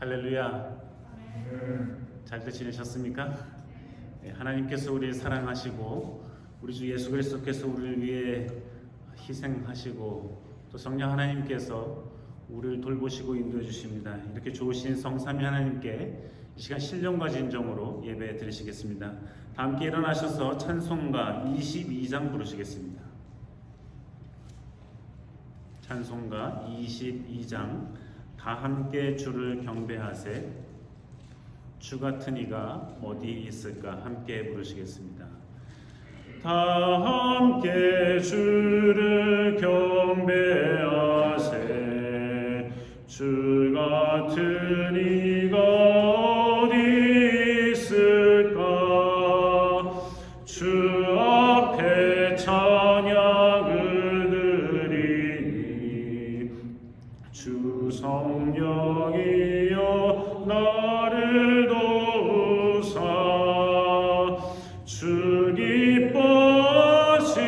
할렐루야. 잘들 지내셨습니까? 하나님께서 우리를 사랑하시고 우리 주 예수 그리스도께서 우리를 위해 희생하시고 또 성령 하나님께서 우리를 돌보시고 인도해 주십니다. 이렇게 좋으신 성삼위 하나님께 이 시간 신령과 진정으로 예배 드리시겠습니다. 다 함께 일어나셔서 찬송가 22장 부르시겠습니다. 찬송가 22장 다 함께 주를 경배하세 주 같은 이가 어디 있을까 함께 부르시겠습니다. 다 함께 주를 경배하세 주 같은 이가 어디 있을까 주 앞에 찬양을 드리니 주 성령이여 나를 도우사 주 기뻐하신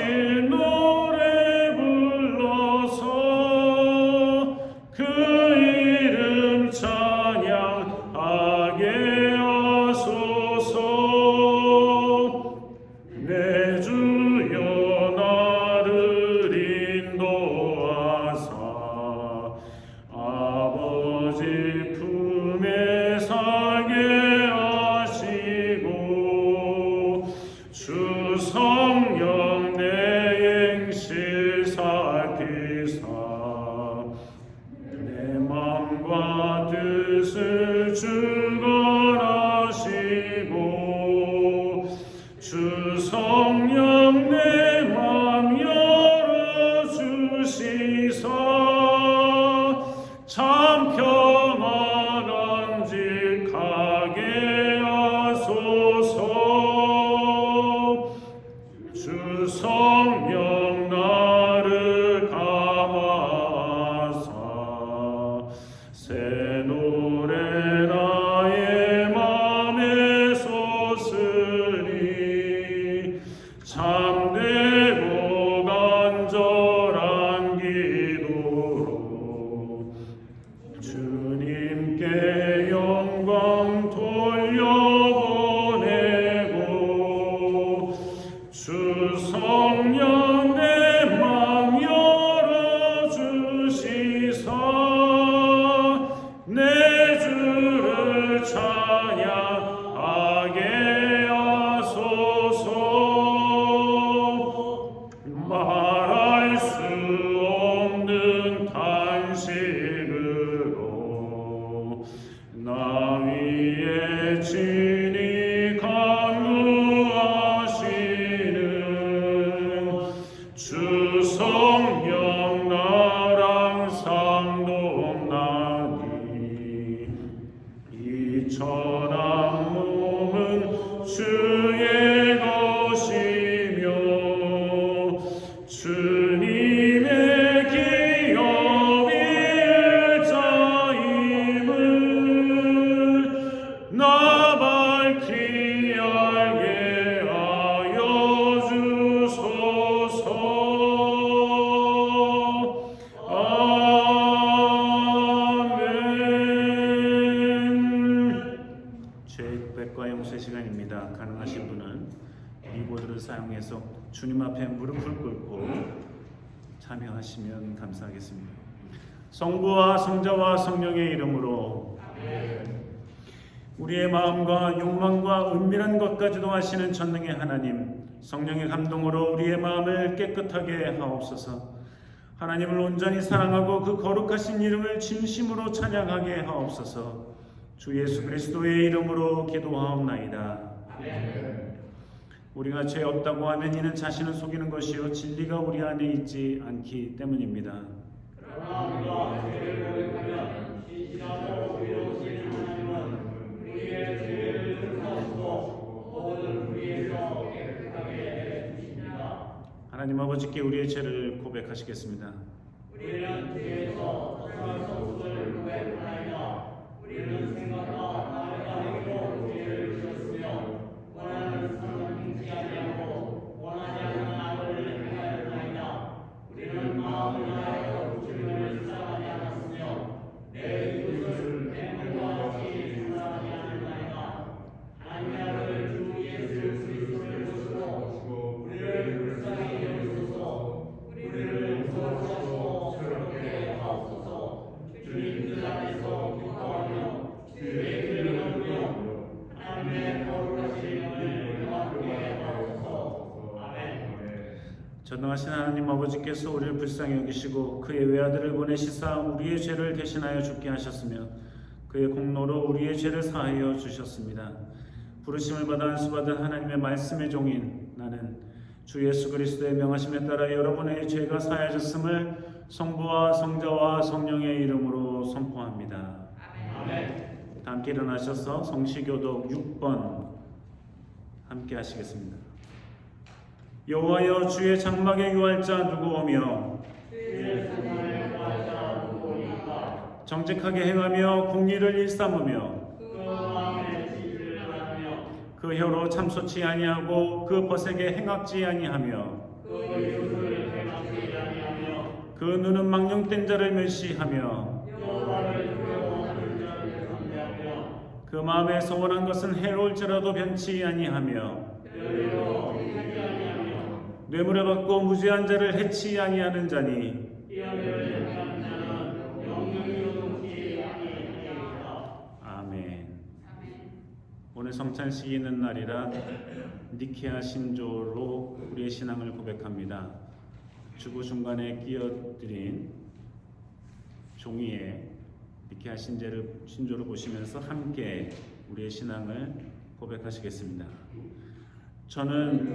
노래 불러서 그 이름 찬양하게 하소서. 내 주여 나를 인도하사 아버지 품에 살게 하시고 주 성령 내 행실 살피사 내 맘과 뜻을 주관하시고 주 성령 내 맘 열어주시사 참 평안 안직하게 하소서. 주 성령 나를 감하사 새 노래 나의 맘에 솟으니 참되고 간절한 기도로 주님께 영광 돌려보내고 주 성령 내 맘 열어주시사 내 주를 찬양하게 하소서. 말할 수 없는 탄식으로 나 위에 친히 간구하시는 주 성령 나랑 상동나니 이 천한 몸은 주의 것이며 주님의 기업이 일자임을 나 밝히 알게 하여 주소서. 아멘. 죄의 고백과 용서의 시간입니다. 가능하신 분은 리보드를 사용해서 주님 앞에 무릎을 꿇고 참여하시면 감사하겠습니다. 성부와 성자와 성령의 이름으로 우리의 마음과 욕망과 은밀한 것까지도 아시는 전능의 하나님, 성령의 감동으로 우리의 마음을 깨끗하게 하옵소서. 하나님을 온전히 사랑하고 그 거룩하신 이름을 진심으로 찬양하게 하옵소서. 주 예수 그리스도의 이름으로 기도하옵나이다. 우리가 죄 없다고 하면 이는 자신을 속이는 것이요 진리가 우리 안에 있지 않기 때문입니다. 그러나 우리가 죄를 고백하면 진실하고 의로우신 하나님은 우리의 죄를 용서하시고 모든 우리에서 깨끗하게 해주십니다. 하나님 아버지께 우리의 죄를 고백하시겠습니다. 우리는 죄에서 떠날 수 없음을 고백하나이다. 우리는 생각과 말과 행위로 죄를 지었으며 원하는 선을 행치 아니하고 원하지 않는 악을 행하였나이다. 우리는 마음을 다하여 주님을 사랑하지 않았으며 내 이웃을 행물과 전능하신 하나님 아버지께서 우리를 불쌍히 여기시고 그의 외아들을 보내시사 우리의 죄를 대신하여 죽게 하셨으며 그의 공로로 우리의 죄를 사하여 주셨습니다. 부르심을 받아 안수받은 하나님의 말씀의 종인 나는 주 예수 그리스도의 명하심에 따라 여러분의 죄가 사하여졌음을 성부와 성자와 성령의 이름으로 선포합니다. 아멘. 다 함께 일어나셔서 성시교독 6번 함께 하시겠습니다. 여호와여 주의 장막에 유할 자 누구오며 주의 성만을 구할 자 누구오니까. 정직하게 행하며 공의를 일삼으며 그 마음에 진실을 하며 그 혀로 참소치 아니하고 그 벗에게 행악지 아니하며 그 이웃을 행하지 아니하며 그 눈은 망령된 자를 멸시하며 여호와를 두려워하는 자를 선대하며 그 마음에 소원한 것은 해로울지라도 변치 아니하며 여리로 행하지 아니하며 뇌물을 받고 무죄한 자를 해치 아니하는 자니 이하를 행하는 자는 영영이 요동치 아니하리이다. 아멘. 오늘 성찬식이 있는 날이라 니케아 신조로 우리의 신앙을 고백합니다. 주보 중간에 끼어드린 종이에 니케아 신조를 보시면서 함께 우리의 신앙을 고백하시겠습니다. 저는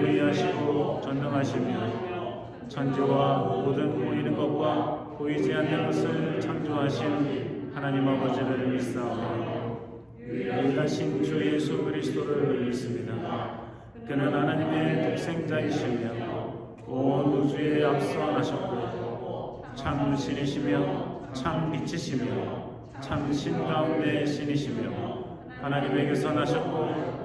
의하시고 전능하시며 천지와 모든 보이는 것과 보이지 않는 것을 창조하신 하나님 아버지를 믿사오며 유일하신 주 예수 그리스도를 믿습니다. 그는 하나님의 독생자이시며 온 우주에 앞서 나셨고 참 신이시며 참 빛이시며 참 신 가운데 신이시며 하나님에게서 나셨고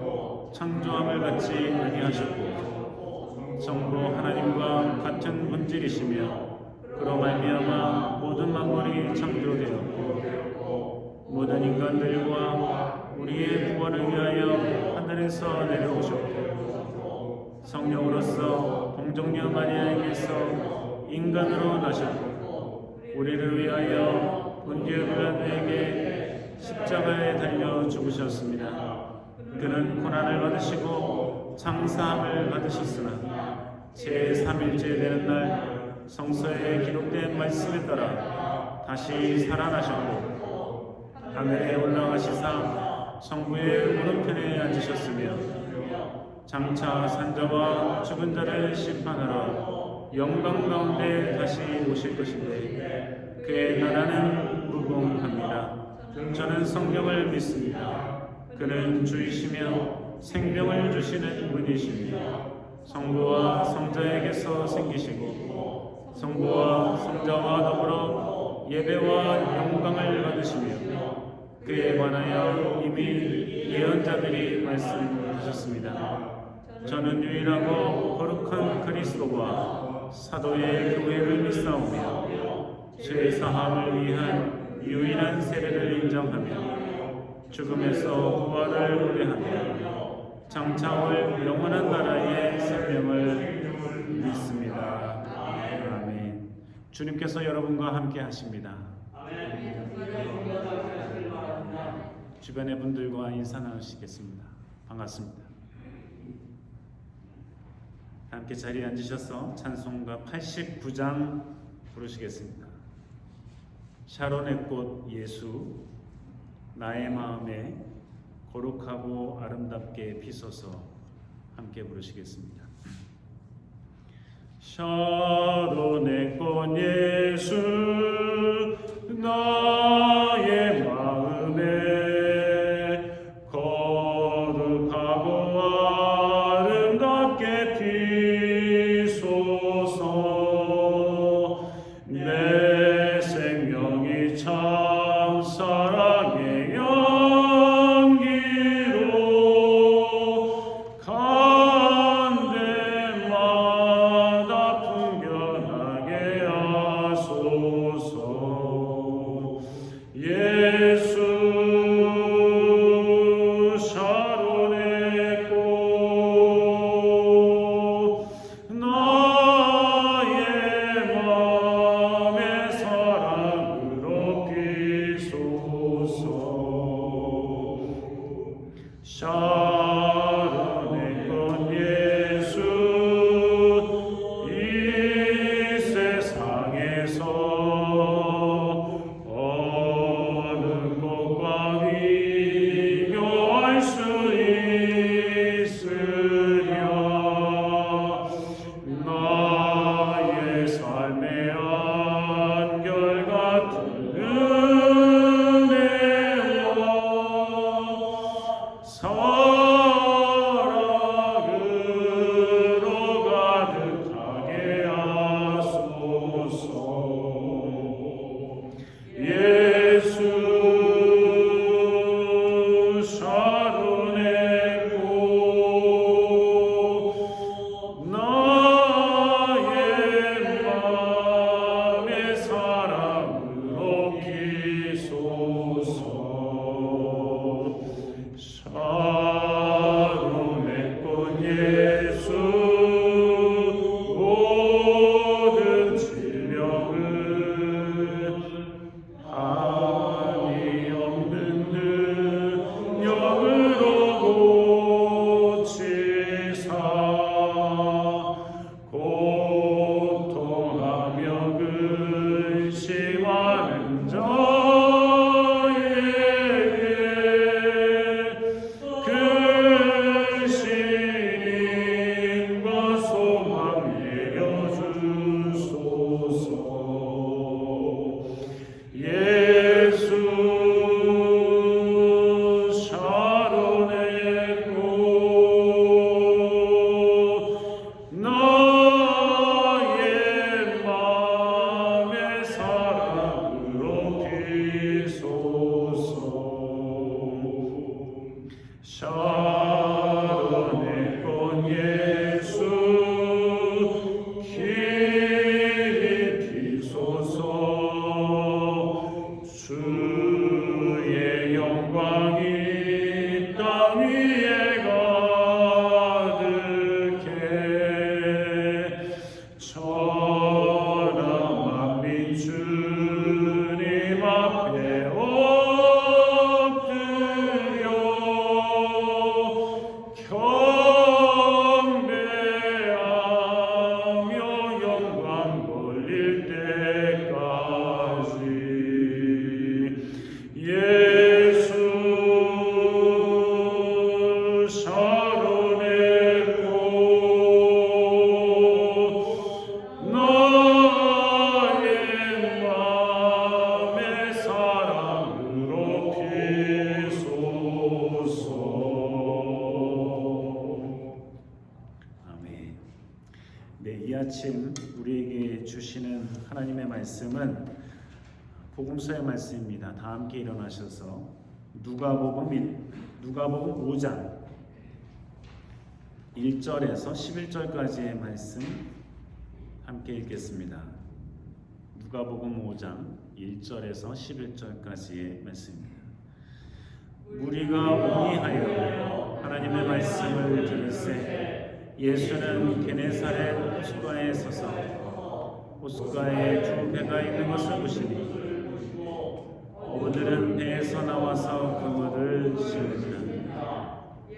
창조함을 갖지 아니하셨고 성부 하나님과 같은 본질이시며 그로 말미암아 모든 만물이 창조되었고 모든 인간들과 우리의 구원을 위하여 하늘에서 내려오셨고 성령으로서 동정녀 마리아에게서 인간으로 나셨고 우리를 위하여 본디오 빌라도에게 십자가에 달려 죽으셨습니다. 그는 고난을 받으시고 장사함을 받으셨으나 제3일째 되는 날 성서에 기록된 말씀에 따라 다시 살아나셨고 하늘에 올라가시사 성부의 오른편에 앉으셨으며 장차 산자와 죽은 자를 심판하러 영광 가운데 다시 오실 것인데 그의 나라는 무궁합니다. 저는 성령을 믿습니다. 그는 주이시며 생명을 주시는 분이시며 성부와 성자에게서 생기시고 성부와 성자와 더불어 예배와 영광을 받으시며 그에 관하여 이미 예언자들이 말씀하셨습니다. 저는 유일하고 거룩한 그리스도와 사도의 교회를 믿사오며 죄 사함을 위한 유일한 세례를 인정하며 죽음에서 부활을 노래하며 장차 올 영원한 나라의 생명을 믿습니다. 아멘. 주님께서 여러분과 함께 하십니다. 주변의 분들과 인사 나누시겠습니다. 반갑습니다. 함께 자리에 앉으셔서 찬송가 89장 부르시겠습니다. 샤론의 꽃 예수 나의 마음에 거룩하고 아름답게 비소서 함께 부르시겠습니다. 샤론의 꽃 예수 나의 마음에 거룩하고 아름답게 비소서 내 생명이 참 사랑의 연기로 간데마다 풍겨나게 하소서 샤론의 꽃 나의 맘의 사랑으로 피소서. 아멘. 네, 이 아침 우리에게 주시는 하나님의 말씀은 복음서의 말씀입니다. 다 함께 일어나셔서 누가복음 5장 1절에서 11절까지의 말씀 함께 읽겠습니다. 누가복음 5장 1절에서 11절까지의 말씀입니다. 무리가 오니하여 하나님의 말씀을 들으세 예수는 게네사렛 호숫가에 서서 호숫가에 두 배가 있는 것을 보시니 어부들은 배에서 나와서 그물을 씌우니라.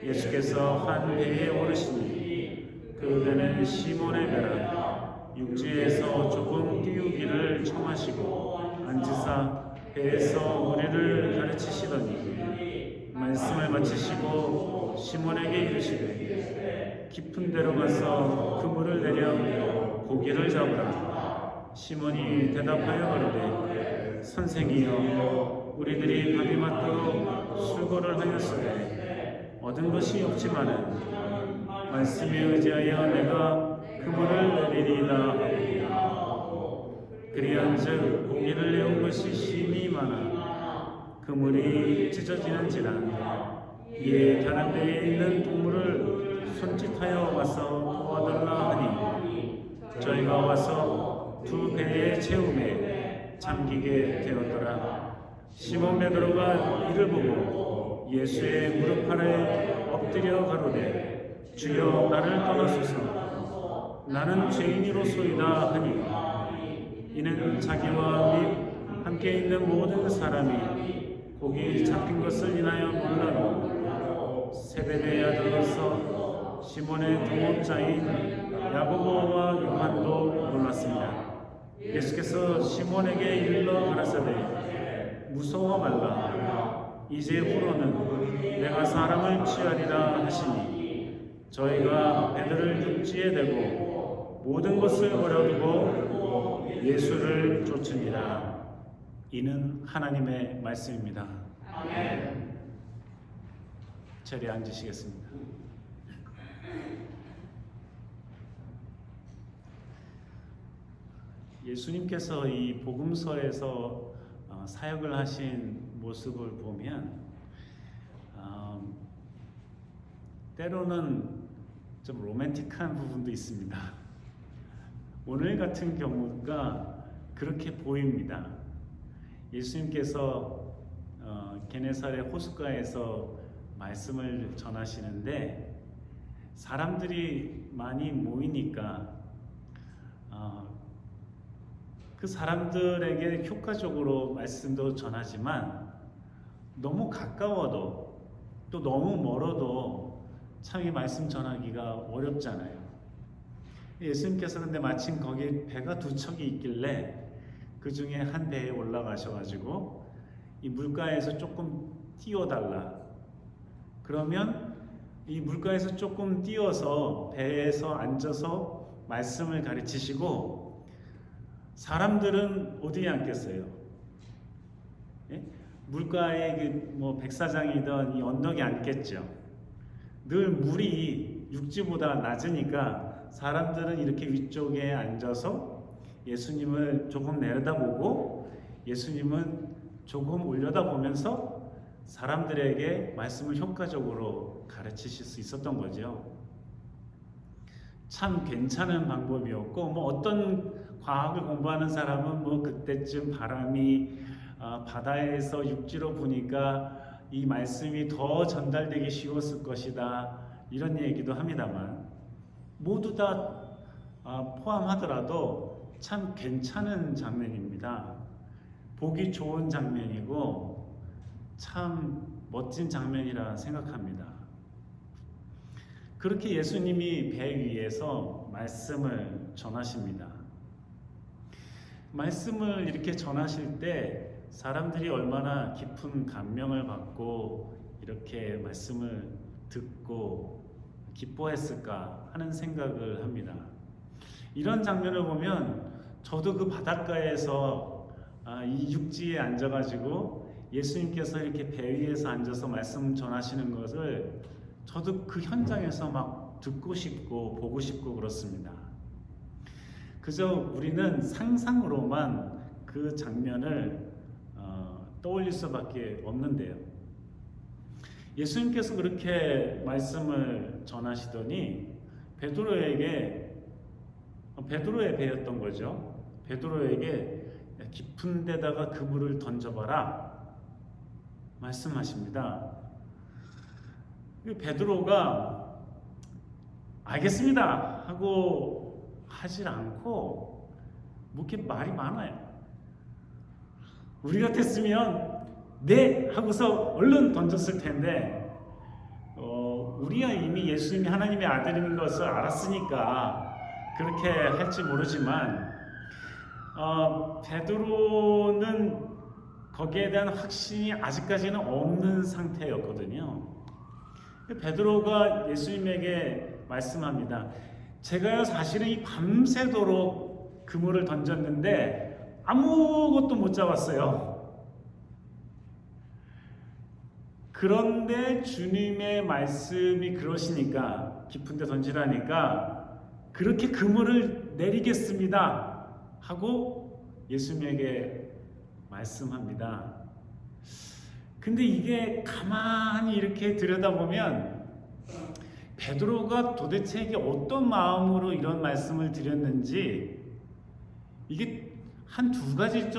예수께서 한 배에 오르시니 그 배는 시몬의 배라. 육지에서 조금 띄우기를 청하시고 앉으사 배에서 무리를 가르치시더니 말씀을 마치시고 시몬에게 이르시되 깊은 데로 가서 그물을 내려 고기를 잡으라. 시몬이 대답하여 가로되 선생이여 우리들이 밤이 맞도록 술고를 하였으되 얻은 것이 없지만은 말씀에 의지하여 내가 그물을 내리리이다 하고 그리한즉 고기를 내온 것이 심히 많아 그물이 찢어지는지라. 이에 다른 데에 있는 동물을 손짓하여 와서 도와달라 하니 저희가 와서 두 배의 채움에 잠기게 되었더라. 시몬 베드로가 이를 보고 예수의 무릎 아래 엎드려 가로되 주여 나를 떠나소서 나는 죄인이로소이다 하니 이는 자기와 및 함께 있는 모든 사람이 고기 잡힌 것을 인하여 놀라고 세베대의 아들로서 시몬의 동업자인 야고보와 요한도 놀랐습니다. 예수께서 시몬에게 일러 가라사대 무서워 말라. 이제 후로는 내가 사람을 취하리라 하시니 저희가 배들을 육지에 대고 모든 것을 버려두고 예수를 쫓으니라. 이는 하나님의 말씀입니다. 아멘. 자리에 앉으시겠습니다. 예수님께서 이 복음서에서 사역을 하신 모습을 보면 때로는 좀 로맨틱한 부분도 있습니다. 오늘 같은 경우가 그렇게 보입니다. 예수님께서 게네사렛 호숫가에서 말씀을 전하시는데 사람들이 많이 모이니까 그 사람들에게 효과적으로 말씀도 전하지만 너무 가까워도 또 너무 멀어도 참 이 말씀 전하기가 어렵잖아요. 예수님께서 근데 마침 거기 배가 두 척이 있길래 그 중에 한 배에 올라가셔가지고 이 물가에서 조금 띄워달라. 그러면 이 물가에서 조금 띄워서 배에서 앉아서 말씀을 가르치시고 사람들은 어디에 앉겠어요? 예? 물가에 뭐 백사장이든 이 언덕에 앉겠죠. 늘 물이 육지보다 낮으니까 사람들은 이렇게 위쪽에 앉아서 예수님을 조금 내려다보고 예수님은 조금 올려다보면서 사람들에게 말씀을 효과적으로 가르치실 수 있었던 거죠. 참 괜찮은 방법이었고 뭐 어떤 과학을 공부하는 사람은 뭐 그때쯤 바람이 바다에서 육지로 부니까 이 말씀이 더 전달되기 쉬웠을 것이다 이런 얘기도 합니다만 모두 다 포함하더라도 참 괜찮은 장면입니다. 보기 좋은 장면이고 참 멋진 장면이라 생각합니다. 그렇게 예수님이 배 위에서 말씀을 전하십니다. 말씀을 이렇게 전하실 때 사람들이 얼마나 깊은 감명을 받고 이렇게 말씀을 듣고 기뻐했을까 하는 생각을 합니다. 이런 장면을 보면 저도 그 바닷가에서 이 육지에 앉아가지고 예수님께서 이렇게 배 위에서 앉아서 말씀 전하시는 것을 저도 그 현장에서 막 듣고 싶고 보고 싶고 그렇습니다. 그저 우리는 상상으로만 그 장면을 떠올릴 수밖에 없는데요. 예수님께서 그렇게 말씀을 전하시더니 베드로의 배였던 거죠. 베드로에게 깊은 데다가 그물을 던져봐라 말씀하십니다. 베드로가 알겠습니다 하고 하질 않고 뭐 이렇게 말이 많아요. 우리 같았으면 네 하고서 얼른 던졌을 텐데 우리야 이미 예수님이 하나님의 아들인 것을 알았으니까 그렇게 할지 모르지만 베드로는 거기에 대한 확신이 아직까지는 없는 상태였거든요. 베드로가 예수님에게 말씀합니다. 제가요 사실은 이 밤새도록 그물을 던졌는데 아무것도 못 잡았어요. 그런데 주님의 말씀이 그러시니까 깊은 데 던지라니까 그렇게 그물을 내리겠습니다 하고 예수님에게 말씀합니다. 근데 이게 가만히 이렇게 들여다보면 베드로가 도대체 이게 어떤 마음으로 이런 말씀을 드렸는지 이게 한 두 가지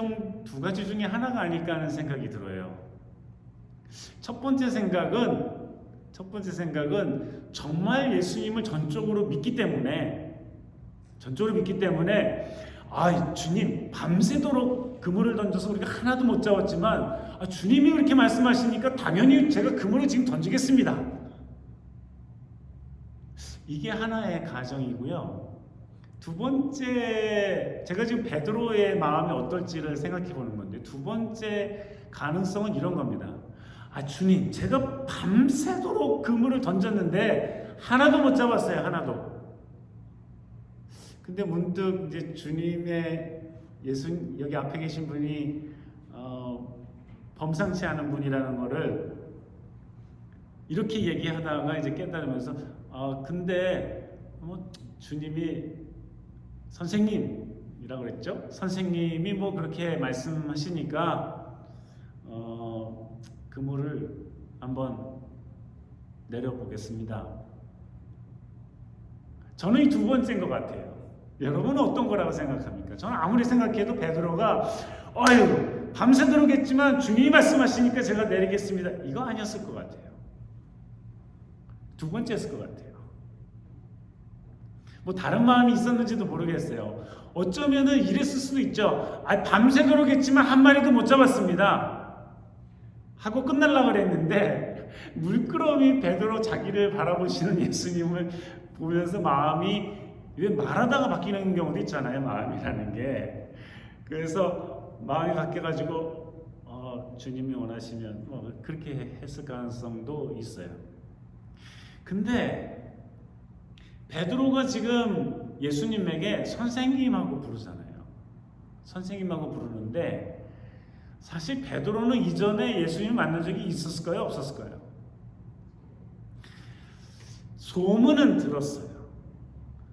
중에 하나가 아닐까 하는 생각이 들어요. 첫 번째 생각은 정말 예수님을 전적으로 믿기 때문에 주님 밤새도록 그물을 던져서 우리가 하나도 못 잡았지만 주님이 그렇게 말씀하시니까 당연히 제가 그물을 지금 던지겠습니다. 이게 하나의 가정이고요. 두 번째, 제가 지금 베드로의 마음이 어떨지를 생각해 보는 건데 두 번째 가능성은 이런 겁니다. 주님, 제가 밤새도록 그물을 던졌는데 하나도 못 잡았어요. 하나도. 근데 문득 이제 주님의 여기 앞에 계신 분이 범상치 않은 분이라는 거를 이렇게 얘기하다가 이제 깨달으면서 근데 주님이 선생님이라고 그랬죠? 선생님이 뭐 그렇게 말씀하시니까 그물을 한번 내려보겠습니다. 저는 이 두 번째인 것 같아요. 여러분은 어떤 거라고 생각합니까? 저는 아무리 생각해도 베드로가 밤새도록 했지만 주님이 말씀하시니까 제가 내리겠습니다. 이거 아니었을 것 같아요. 두 번째였을 것 같아요. 뭐 다른 마음이 있었는지도 모르겠어요. 어쩌면은 이랬을 수도 있죠. 밤새도록 했지만 한 마리도 못 잡았습니다 하고 끝날라 그랬는데 물끄러미 베드로 자기를 바라보시는 예수님을 보면서 마음이 왜 말하다가 바뀌는 경우도 있잖아요. 마음이라는 게. 그래서 마음이 바뀌어가지고 주님이 원하시면 그렇게 했을 가능성도 있어요. 근데 베드로가 지금 예수님에게 선생님하고 부르잖아요. 선생님하고 부르는데 사실 베드로는 이전에 예수님을 만난 적이 있었을까요? 없었을까요? 소문은 들었어요.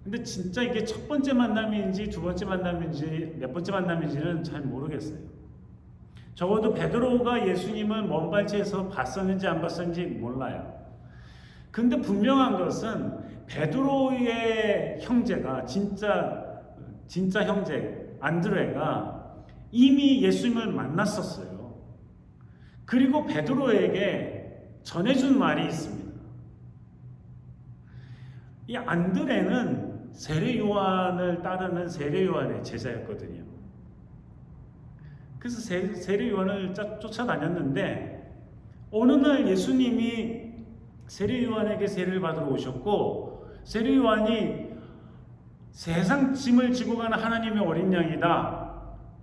근데 진짜 이게 첫 번째 만남인지 두 번째 만남인지 몇 번째 만남인지는 잘 모르겠어요. 적어도 베드로가 예수님을 먼 발치에서 봤었는지 안 봤었는지 몰라요. 근데 분명한 것은 베드로의 형제가 진짜 형제 안드레가 이미 예수님을 만났었어요. 그리고 베드로에게 전해준 말이 있습니다. 이 안드레는 세례 요한을 따르는 세례 요한의 제자였거든요. 그래서 세례 요한을 쫓아다녔는데 어느 날 예수님이 세례 요한에게 세례를 받으러 오셨고 세례 요한이 세상 짐을 지고 가는 하나님의 어린 양이다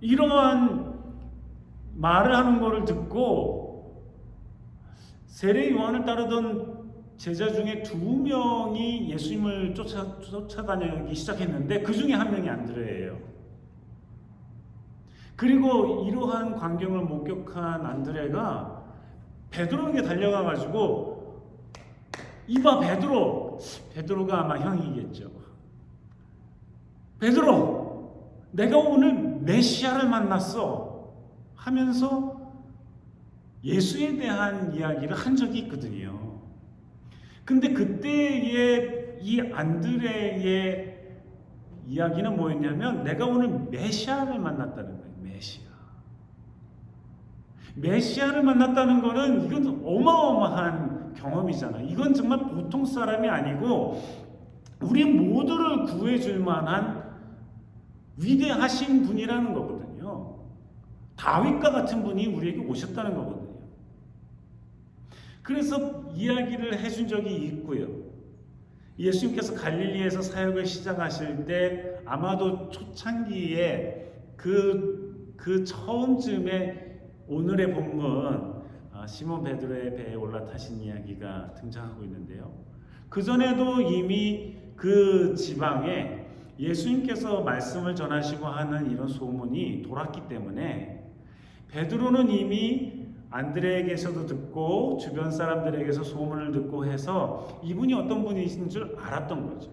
이러한 말을 하는 것을 듣고 세례 요한을 따르던 제자 중에 2명이 예수님을 쫓아다니기 시작했는데 그 중에 한 명이 안드레예요. 그리고 이러한 광경을 목격한 안드레가 베드로에게 달려가 가지고 이봐 베드로, 베드로가 아마 형이겠죠. 베드로, 내가 오늘 메시아를 만났어 하면서 예수에 대한 이야기를 한 적이 있거든요. 근데 그때의 이 안드레의 이야기는 뭐였냐면 내가 오늘 메시아를 만났다는 거예요. 메시아를 만났다는 거는 이건 어마어마한 경험이잖아요. 이건 정말 보통 사람이 아니고 우리 모두를 구해줄 만한 위대하신 분이라는 거거든요. 다윗과 같은 분이 우리에게 오셨다는 거거든요. 그래서 이야기를 해준 적이 있고요. 예수님께서 갈릴리에서 사역을 시작하실 때 아마도 초창기에 그 처음쯤에 오늘의 본문 시몬 베드로의 배에 올라타신 이야기가 등장하고 있는데요. 그 전에도 이미 그 지방에 예수님께서 말씀을 전하시고 하는 이런 소문이 돌았기 때문에 베드로는 이미 안드레에게서도 듣고 주변 사람들에게서 소문을 듣고 해서 이분이 어떤 분이신 줄 알았던 거죠.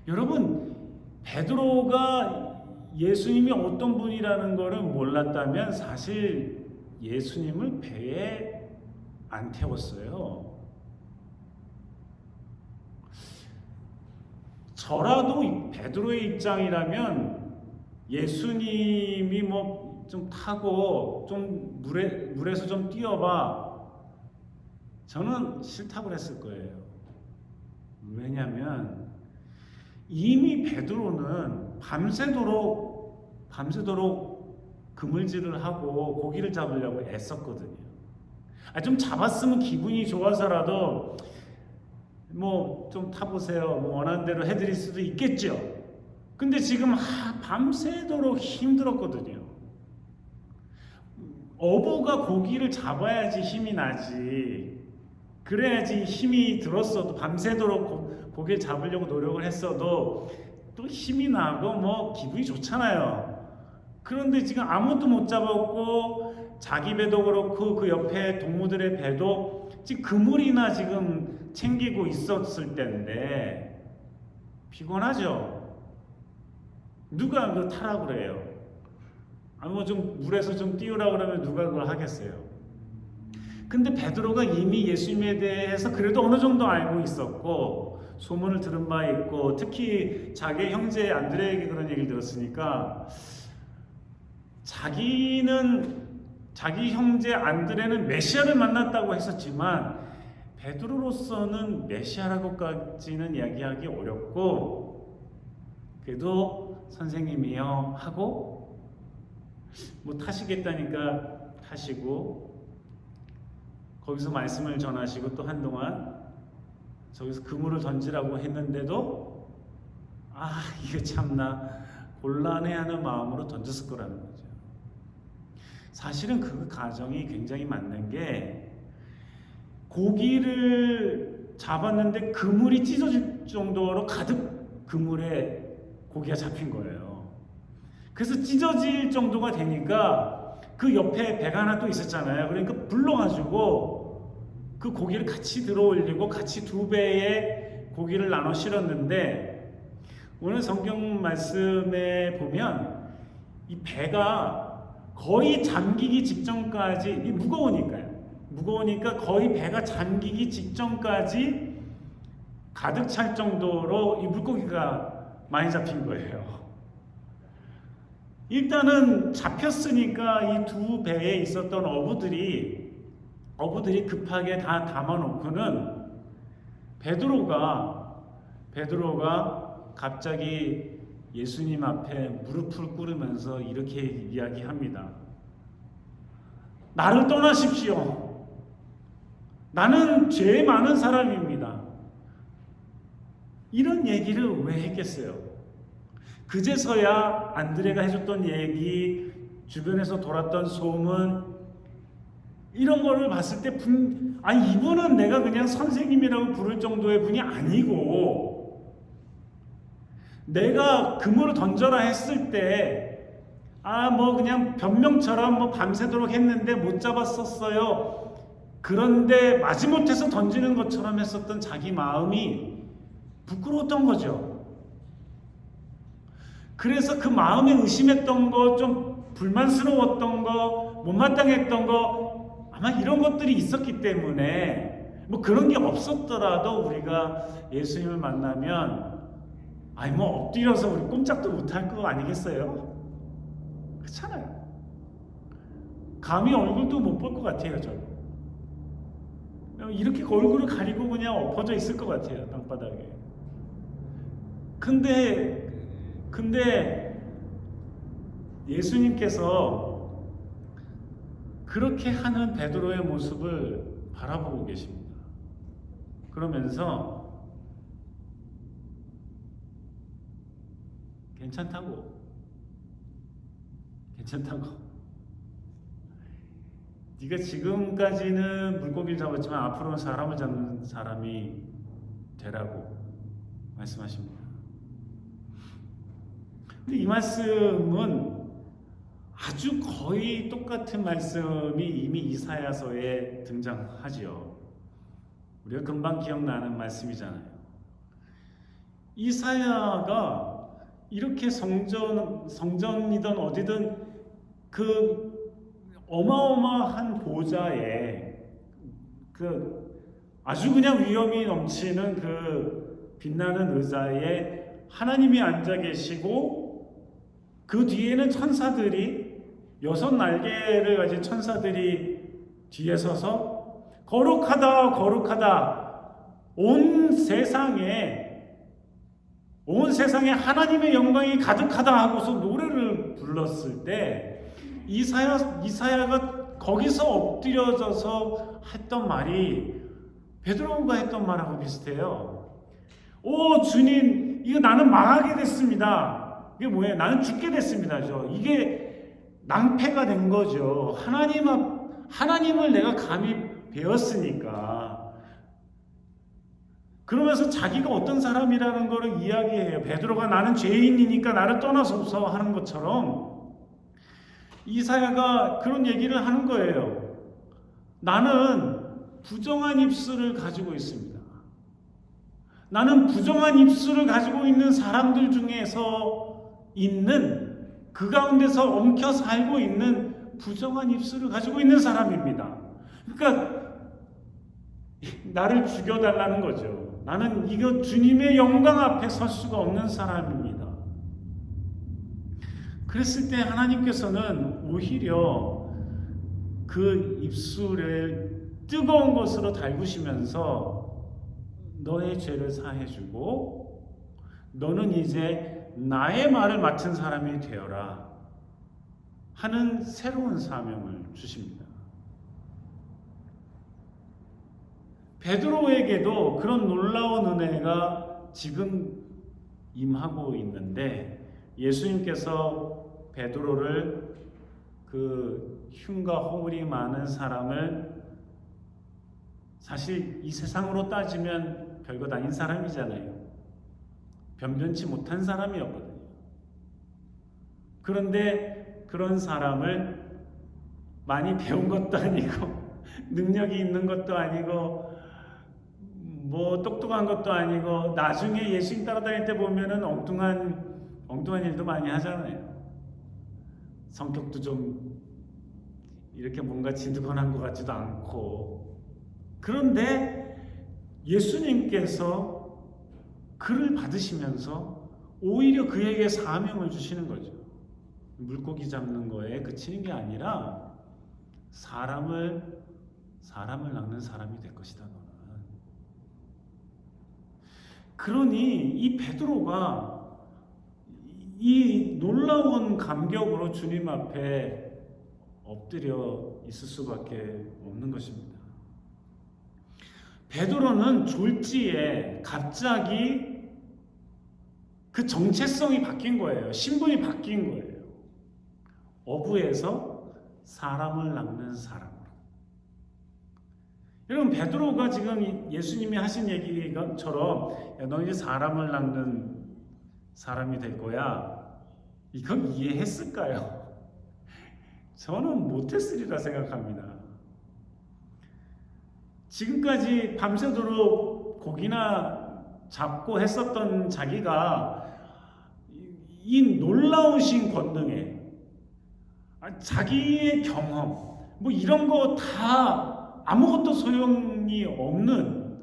여러분, 베드로가 예수님이 어떤 분이라는 것을 몰랐다면 사실 예수님을 배에 안 태웠어요. 저라도 베드로의 입장이라면 예수님이 뭐 좀 타고 좀 물에서 좀 뛰어봐, 저는 싫다고 했을 거예요. 왜냐하면 이미 베드로는 밤새도록 그물질을 하고 고기를 잡으려고 애썼거든요. 좀 잡았으면 기분이 좋아서라도 뭐 좀 타보세요, 뭐 원하는 대로 해드릴 수도 있겠죠. 근데 지금 밤새도록 힘들었거든요. 어부가 고기를 잡아야지 힘이 나지, 그래야지 힘이 들었어도 밤새도록 고기를 잡으려고 노력을 했어도 또 힘이 나고 뭐 기분이 좋잖아요. 그런데 지금 아무것도 못 잡았고 자기 배도 그렇고 그 옆에 동무들의 배도 지금 그물이나 지금 챙기고 있었을 때인데 피곤하죠. 누가 그걸 타라고 그래요? 뭐 좀 물에서 좀 띄우라 그러면 누가 그걸 하겠어요? 근데 베드로가 이미 예수님에 대해서 그래도 어느 정도 알고 있었고 소문을 들은 바 있고 특히 자기 형제 안드레에게 그런 얘기를 들었으니까 자기 형제 안드레는 메시아를 만났다고 했었지만 베드로로서는 메시아라고까지는 이야기하기 어렵고 그래도 선생님이요 하고 뭐 타시겠다니까 타시고 거기서 말씀을 전하시고 또 한동안 저기서 그물을 던지라고 했는데도 이거 참나 곤란해하는 마음으로 던졌을 거라는 거죠. 사실은 그 가정이 굉장히 맞는 게 고기를 잡았는데 그물이 찢어질 정도로 가득 그물에 고기가 잡힌 거예요. 그래서 찢어질 정도가 되니까 그 옆에 배가 하나 또 있었잖아요. 그러니까 불러가지고 그 고기를 같이 들어올리고 같이 2배의 고기를 나눠 실었는데 오늘 성경 말씀에 보면 이 배가 거의 잠기기 직전까지 무거우니까 거의 배가 잠기기 직전까지 가득 찰 정도로 이 물고기가 많이 잡힌 거예요. 일단은 잡혔으니까 이 2배에 있었던 어부들이 급하게 다 담아놓고는 베드로가 갑자기 예수님 앞에 무릎을 꿇으면서 이렇게 이야기합니다. 나를 떠나십시오. 나는 죄 많은 사람입니다. 이런 얘기를 왜 했겠어요? 그제서야 안드레가 해줬던 얘기, 주변에서 돌았던 소문, 이런 거를 봤을 때 아니 이분은 내가 그냥 선생님이라고 부를 정도의 분이 아니고, 내가 그물을 던져라 했을 때 뭐 그냥 변명처럼 뭐 밤새도록 했는데 못 잡았었어요. 그런데 마지못해서 던지는 것처럼 했었던 자기 마음이 부끄러웠던 거죠. 그래서 그 마음에 의심했던 거, 좀 불만스러웠던 거, 못마땅했던 거, 아마 이런 것들이 있었기 때문에 뭐 그런 게 없었더라도 우리가 예수님을 만나면 아니 뭐 엎드려서 우리 꼼짝도 못할 거 아니겠어요? 그렇잖아요. 감히 얼굴도 못 볼 것 같아요. 저 이렇게 얼굴을 가리고 그냥 엎어져 있을 것 같아요, 땅바닥에. 근데 예수님께서 그렇게 하는 베드로의 모습을 바라보고 계십니다. 그러면서 괜찮다고. 네가 지금까지는 물고기를 잡았지만 앞으로는 사람을 잡는 사람이 되라고 말씀하십니다. 근데 이 말씀은 아주 거의 똑같은 말씀이 이미 이사야서에 등장하지요. 우리가 금방 기억나는 말씀이잖아요. 이사야가 이렇게 성전이든 어디든 그 어마어마한 보좌에 그 아주 그냥 위엄이 넘치는 그 빛나는 의자에 하나님이 앉아 계시고, 그 뒤에는 천사들이, 6 날개를 가진 천사들이 뒤에 서서 거룩하다 거룩하다, 온 세상에 하나님의 영광이 가득하다 하고서 노래를 불렀을 때 이사야가 거기서 엎드려져서 했던 말이 베드로가 했던 말하고 비슷해요. 오 주님, 이거 나는 망하게 됐습니다. 이게 뭐예요? 나는 죽게 됐습니다. 이게 낭패가 된 거죠. 하나님을 내가 감히 배웠으니까. 그러면서 자기가 어떤 사람이라는 것을 이야기해요. 베드로가 나는 죄인이니까 나를 떠나소서 하는 것처럼 이사야가 그런 얘기를 하는 거예요. 나는 부정한 입술을 가지고 있습니다. 나는 부정한 입술을 가지고 있는 사람들 중에서 있는, 그 가운데서 엉켜 살고 있는 부정한 입술을 가지고 있는 사람입니다. 그러니까 나를 죽여달라는 거죠. 나는 이거 주님의 영광 앞에 설 수가 없는 사람입니다. 그랬을 때 하나님께서는 오히려 그 입술을 뜨거운 것으로 달구시면서 너의 죄를 사해주고 너는 이제 나의 말을 맡은 사람이 되어라 하는 새로운 사명을 주십니다. 베드로에게도 그런 놀라운 은혜가 지금 임하고 있는데, 예수님께서 베드로를, 그 흉과 허물이 많은 사람을, 사실 이 세상으로 따지면 별것 아닌 사람이잖아요. 변변치 못한 사람이었거든요. 그런데 그런 사람을 많이 배운 것도 아니고 능력이 있는 것도 아니고 뭐 똑똑한 것도 아니고, 나중에 예수님 따라다닐 때 보면은 엉뚱한 일도 많이 하잖아요. 성격도 좀 이렇게 뭔가 지드건한 것 같지도 않고. 그런데 예수님께서 그를 받으시면서 오히려 그에게 사명을 주시는 거죠. 물고기 잡는 거에 그치는 게 아니라 사람을 낚는 사람이 될 것이다. 너는. 그러니 이 베드로가 이 놀라운 감격으로 주님 앞에 엎드려 있을 수밖에 없는 것입니다. 베드로는 졸지에 갑자기 그 정체성이 바뀐 거예요. 신분이 바뀐 거예요. 어부에서 사람을 낚는 사람으로. 여러분, 베드로가 지금 예수님이 하신 얘기처럼 야, 너 이제 사람을 낚는 사람이 될 거야, 이건 이해했을까요? 저는 못했으리라 생각합니다. 지금까지 밤새도록 고기나 잡고 했었던 자기가 이 놀라우신 권능에 자기의 경험 뭐 이런 거 다 아무것도 소용이 없는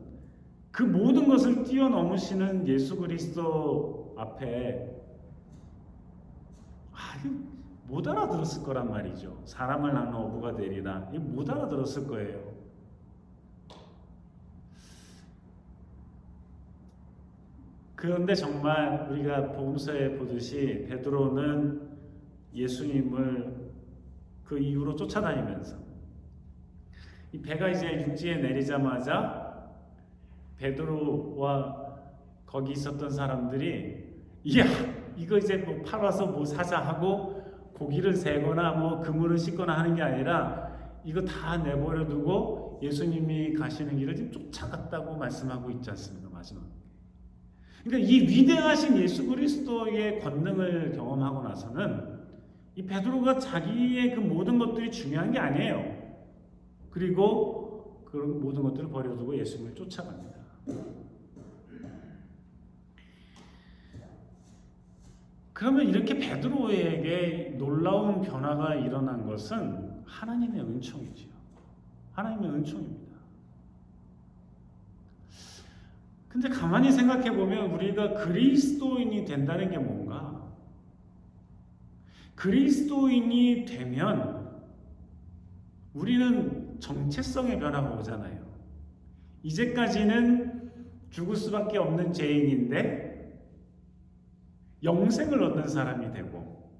그 모든 것을 뛰어넘으시는 예수 그리스도 앞에 못 알아들었을 거란 말이죠. 사람을 낳는 어부가 되리라, 못 알아들었을 거예요. 그런데 정말 우리가 복음서에 보듯이 베드로는 예수님을 그 이후로 쫓아다니면서 이 배가 이제 육지에 내리자마자 베드로와 거기 있었던 사람들이 이야, 이거 이제 뭐 팔아서 뭐 사자 하고 고기를 세거나 뭐 그물을 씻거나 하는 게 아니라 이거 다 내버려 두고 예수님이 가시는 길을 지금 쫓아갔다고 말씀하고 있지 않습니까? 마지막. 그러니까 이 위대하신 예수 그리스도의 권능을 경험하고 나서는 이 베드로가 자기의 그 모든 것들이 중요한 게 아니에요. 그리고 그 모든 것들을 버려두고 예수님을 쫓아갑니다. 그러면 이렇게 베드로에게 놀라운 변화가 일어난 것은 하나님의 은총이지요. 하나님의 은총입니다. 근데 가만히 생각해 보면 우리가 그리스도인이 된다는 게 뭔가? 그리스도인이 되면 우리는 정체성의 변화가 오잖아요. 이제까지는 죽을 수밖에 없는 죄인인데 영생을 얻는 사람이 되고,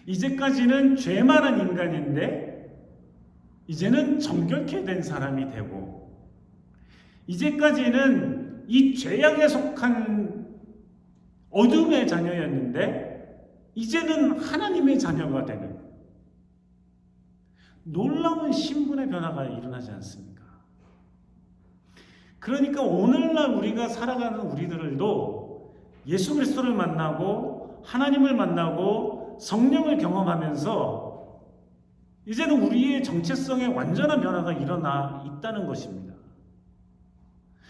이제까지는 죄 많은 인간인데 이제는 정결케 된 사람이 되고, 이제까지는 이 죄악에 속한 어둠의 자녀였는데 이제는 하나님의 자녀가 되는 놀라운 신분의 변화가 일어나지 않습니까? 그러니까 오늘날 우리가 살아가는 우리들도 예수 그리스도를 만나고 하나님을 만나고 성령을 경험하면서 이제는 우리의 정체성에 완전한 변화가 일어나 있다는 것입니다.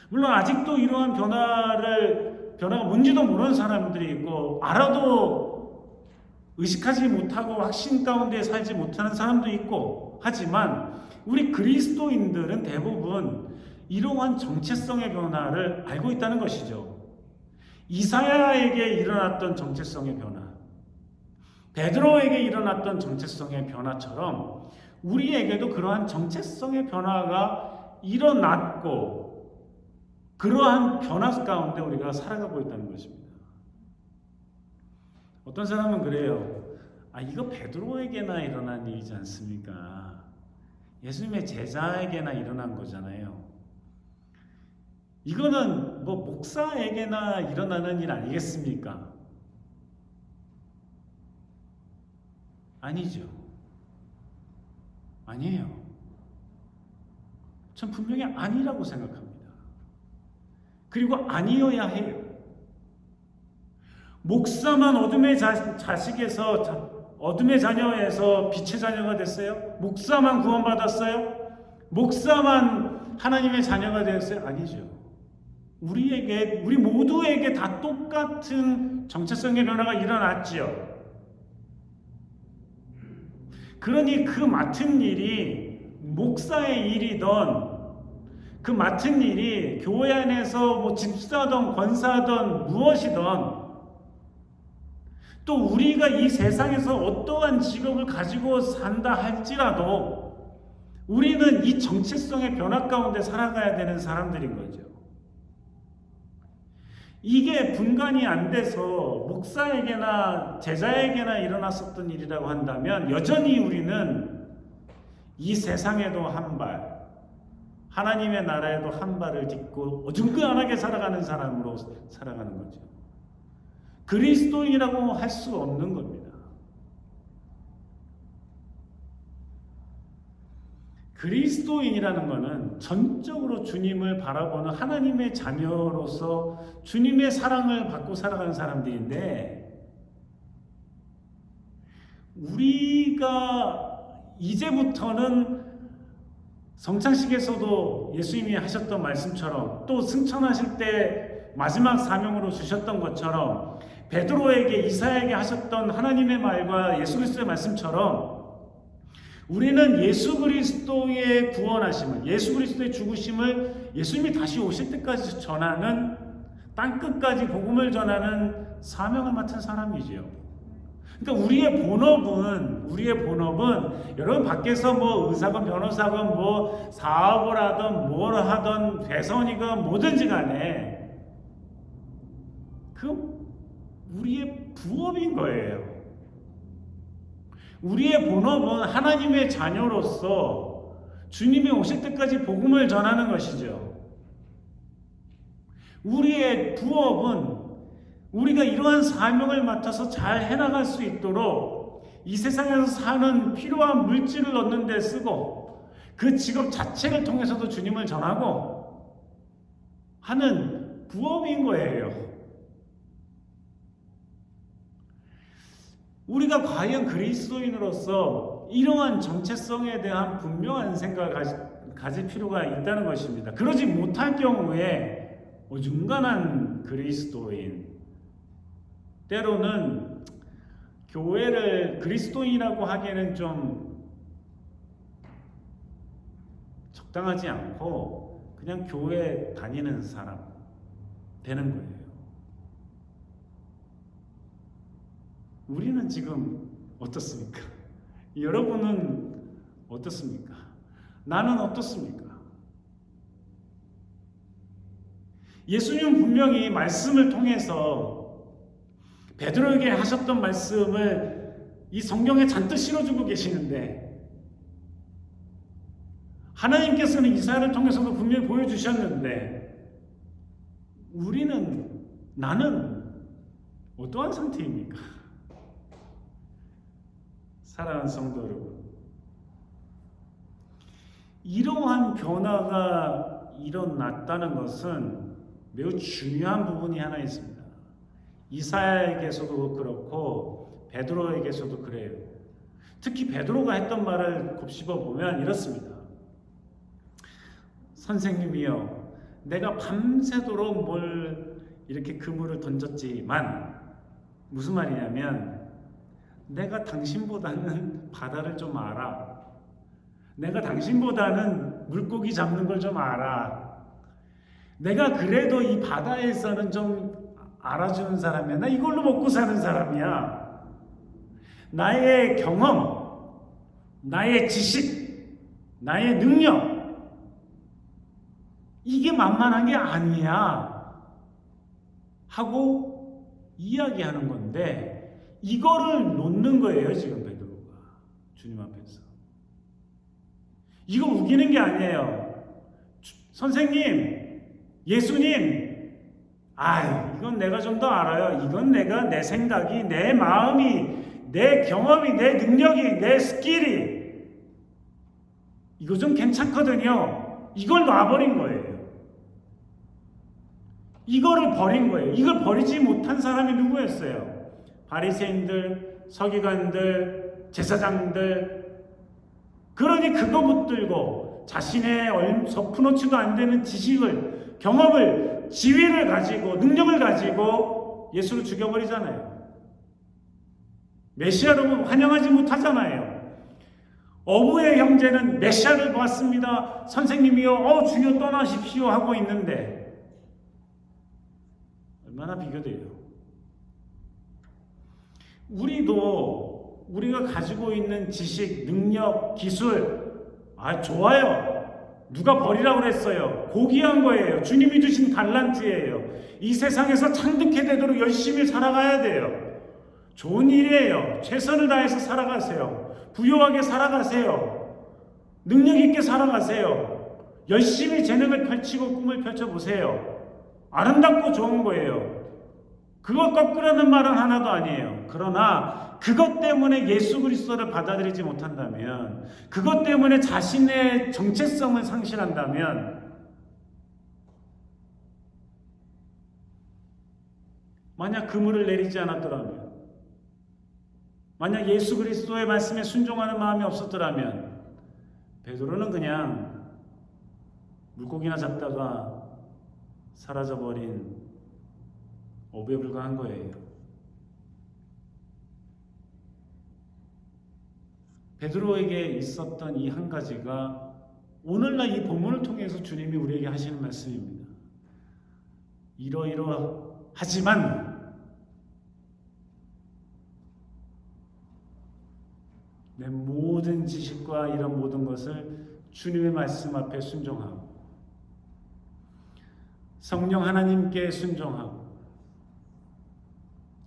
물론 아직도 이러한 변화가 뭔지도 모르는 사람들이 있고, 알아도 의식하지 못하고 확신 가운데 살지 못하는 사람도 있고, 하지만 우리 그리스도인들은 대부분 이러한 정체성의 변화를 알고 있다는 것이죠. 이사야에게 일어났던 정체성의 변화, 베드로에게 일어났던 정체성의 변화처럼 우리에게도 그러한 정체성의 변화가 일어났고, 그러한 변화 가운데 우리가 살아가고 있다는 것입니다. 어떤 사람은 그래요. 이거 베드로에게나 일어난 일이지 않습니까? 예수님의 제자에게나 일어난 거잖아요. 이거는 뭐 목사에게나 일어나는 일 아니겠습니까? 아니죠. 아니에요. 전 분명히 아니라고 생각합니다. 그리고 아니어야 해요. 목사만 어둠의 어둠의 자녀에서 빛의 자녀가 됐어요? 목사만 구원받았어요? 목사만 하나님의 자녀가 되었어요? 아니죠. 우리 모두에게 다 똑같은 정체성의 변화가 일어났지요. 그러니 그 맡은 일이 목사의 일이던, 그 맡은 일이 교회 안에서 뭐 집사든 권사든 무엇이든, 또 우리가 이 세상에서 어떠한 직업을 가지고 산다 할지라도 우리는 이 정체성의 변화 가운데 살아가야 되는 사람들인 거죠. 이게 분간이 안 돼서 목사에게나 제자에게나 일어났었던 일이라고 한다면 여전히 우리는 이 세상에도 한 발, 하나님의 나라에도 한 발을 딛고 어중간하게 살아가는 사람으로 살아가는 거죠. 그리스도인이라고 할 수 없는 겁니다. 그리스도인이라는 것은 전적으로 주님을 바라보는 하나님의 자녀로서 주님의 사랑을 받고 살아가는 사람들인데, 우리가 이제부터는 성찬식에서도 예수님이 하셨던 말씀처럼, 또 승천하실 때 마지막 사명으로 주셨던 것처럼, 베드로에게 이사야에게 하셨던 하나님의 말과 예수 그리스도의 말씀처럼, 우리는 예수 그리스도의 구원하심을, 예수 그리스도의 죽으심을 예수님이 다시 오실 때까지 전하는, 땅끝까지 복음을 전하는 사명을 맡은 사람이지요. 그러니까 우리의 본업은 여러분 밖에서 뭐 의사건 변호사건 뭐 사업을 하든 뭘 하든 회사원이건 뭐든지 간에 그 우리의 부업인 거예요. 우리의 본업은 하나님의 자녀로서 주님이 오실 때까지 복음을 전하는 것이죠. 우리의 부업은 우리가 이러한 사명을 맡아서 잘 해나갈 수 있도록 이 세상에서 사는 필요한 물질을 얻는 데 쓰고, 그 직업 자체를 통해서도 주님을 전하고 하는 부업인 거예요. 우리가 과연 그리스도인으로서 이러한 정체성에 대한 분명한 생각을 가질 필요가 있다는 것입니다. 그러지 못할 경우에 어중간한 그리스도인, 때로는 교회를 그리스도인이라고 하기에는 좀 적당하지 않고 그냥 교회 다니는 사람 되는 거예요. 우리는 지금 어떻습니까? 여러분은 어떻습니까? 나는 어떻습니까? 예수님은 분명히 말씀을 통해서 베드로에게 하셨던 말씀을 이 성경에 잔뜩 실어주고 계시는데, 하나님께서는 이사야를 통해서도 분명히 보여주셨는데, 나는 어떠한 상태입니까? 사랑하는 성도 여러분, 이러한 변화가 일어났다는 것은 매우 중요한 부분이 하나 있습니다. 이사야에게서도 그렇고 베드로에게서도 그래요. 특히 베드로가 했던 말을 곱씹어 보면 이렇습니다. 선생님이여, 내가 밤새도록 뭘 이렇게 그물을 던졌지만, 무슨 말이냐면 내가 당신보다는 바다를 좀 알아. 내가 당신보다는 물고기 잡는 걸 좀 알아. 내가 그래도 이 바다에서는 좀 알아주는 사람이야. 나 이걸로 먹고 사는 사람이야. 나의 경험, 나의 지식, 나의 능력, 이게 만만한 게 아니야 하고 이야기하는 건데, 이거를 놓는 거예요 지금 베드로가 주님 앞에서. 이거 우기는 게 아니에요. 선생님, 예수님, 이건 내가 좀 더 알아요. 이건 내 생각이, 내 마음이, 내 경험이, 내 능력이, 내 스킬이 이거 좀 괜찮거든요. 이걸 놔버린 거예요. 이거를 버린 거예요. 이걸 버리지 못한 사람이 누구였어요? 바리새인들, 서기관들, 제사장들. 그러니 그거 붙들고 자신의 푸놓지도 안 되는 지식을, 경험을, 지위를 가지고, 능력을 가지고 예수를 죽여버리잖아요. 메시아로 환영하지 못하잖아요. 어부의 형제는 메시아를 보았습니다. 선생님이요, 주여 떠나십시오 하고 있는데 얼마나 비교돼요. 우리가 가지고 있는 지식, 능력, 기술, 좋아요. 누가 버리라고 그랬어요? 고귀한 거예요. 주님이 주신 달란트예요. 이 세상에서 창득해 되도록 열심히 살아가야 돼요. 좋은 일이에요. 최선을 다해서 살아가세요. 부유하게 살아가세요. 능력 있게 살아가세요. 열심히 재능을 펼치고 꿈을 펼쳐보세요. 아름답고 좋은 거예요. 그거 거꾸라는 말은 하나도 아니에요. 그러나 그것 때문에 예수 그리스도를 받아들이지 못한다면, 그것 때문에 자신의 정체성을 상실한다면, 만약 그물을 내리지 않았더라면, 만약 예수 그리스도의 말씀에 순종하는 마음이 없었더라면 베드로는 그냥 물고기나 잡다가 사라져버린 어부에 불과한 거예요. 베드로에게 있었던 이 한 가지가 오늘날 이 본문을 통해서 주님이 우리에게 하시는 말씀입니다. 이러이러하지만 내 모든 지식과 이런 모든 것을 주님의 말씀 앞에 순종하고 성령 하나님께 순종하고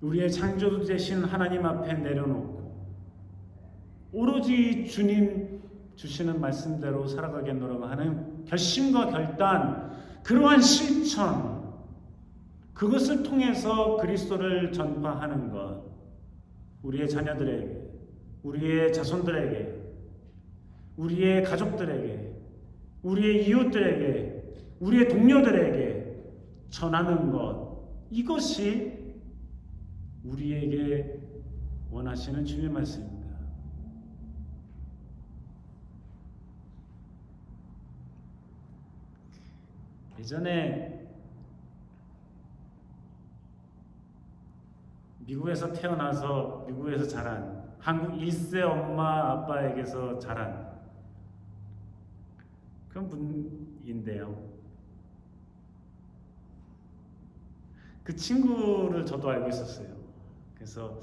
우리의 창조주 되신 하나님 앞에 내려놓고 오로지 주님 주시는 말씀대로 살아가겠노라 하는 결심과 결단, 그러한 실천, 그것을 통해서 그리스도를 전파하는 것, 우리의 자녀들에게, 우리의 자손들에게, 우리의 가족들에게, 우리의 이웃들에게, 우리의 동료들에게 전하는 것, 이것이 우리에게 원하시는 주님의 말씀입니다. 예전에 미국에서 태어나서 미국에서 자란 한국 1세 엄마 아빠에게서 자란 그런 분인데요. 그 친구를 저도 알고 있었어요. 그래서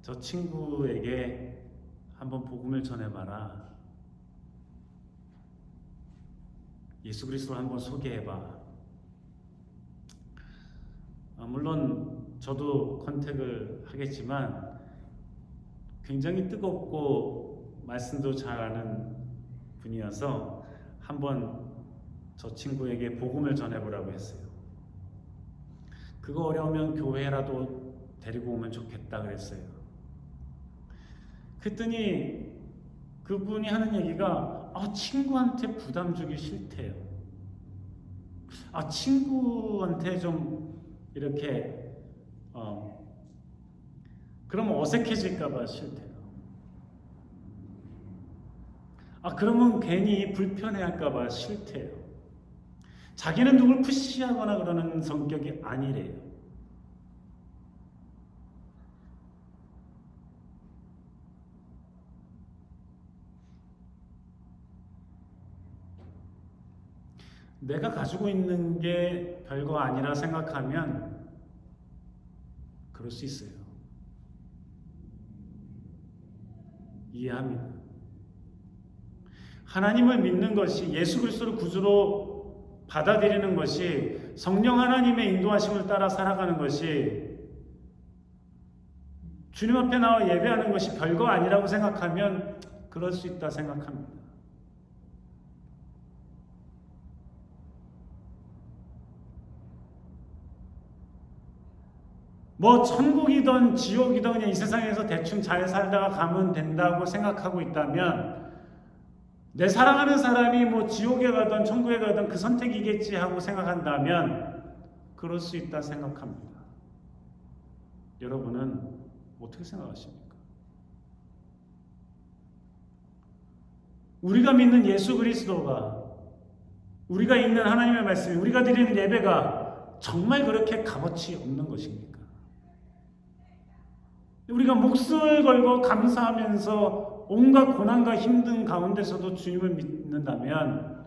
저 친구에게 한번 복음을 전해봐라. 예수 그리스도를 한번 소개해봐. 물론 저도 컨택을 하겠지만 굉장히 뜨겁고 말씀도 잘하는 분이어서 한번 저 친구에게 복음을 전해보라고 했어요. 그거 어려우면 교회라도 데리고 오면 좋겠다 그랬어요. 그랬더니 그분이 하는 얘기가 친구한테 부담 주기 싫대요. 친구한테 좀 이렇게 그러면 어색해질까봐 싫대요. 그러면 괜히 불편해할까봐 싫대요. 자기는 누굴 푸시하거나 그러는 성격이 아니래요. 내가 가지고 있는 게 별거 아니라 생각하면 그럴 수 있어요. 이해합니다. 하나님을 믿는 것이, 예수 그리스도를 구주로 받아들이는 것이, 성령 하나님의 인도하심을 따라 살아가는 것이, 주님 앞에 나와 예배하는 것이 별거 아니라고 생각하면 그럴 수 있다 생각합니다. 천국이든 지옥이든 그냥 이 세상에서 대충 잘 살다가 가면 된다고 생각하고 있다면, 내 사랑하는 사람이 지옥에 가든 천국에 가든 그 선택이겠지 하고 생각한다면 그럴 수 있다 생각합니다. 여러분은 어떻게 생각하십니까? 우리가 믿는 예수 그리스도가, 우리가 읽는 하나님의 말씀이, 우리가 드리는 예배가 정말 그렇게 값어치 없는 것입니까? 우리가 목숨을 걸고 감사하면서 온갖 고난과 힘든 가운데서도 주님을 믿는다면,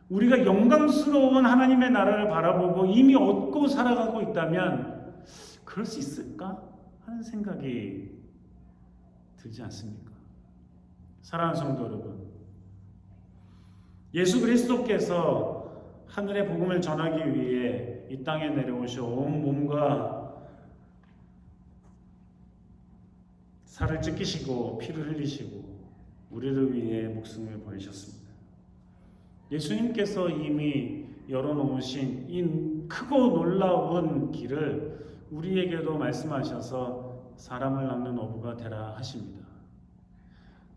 우리가 영광스러운 하나님의 나라를 바라보고 이미 얻고 살아가고 있다면 그럴 수 있을까 하는 생각이 들지 않습니까? 사랑하는 성도 여러분, 예수 그리스도께서 하늘의 복음을 전하기 위해 이 땅에 내려오셔 온 몸과 살을 찢기시고 피를 흘리시고 우리를 위해 목숨을 버리셨습니다. 예수님께서 이미 열어놓으신 이 크고 놀라운 길을 우리에게도 말씀하셔서 사람을 낳는 어부가 되라 하십니다.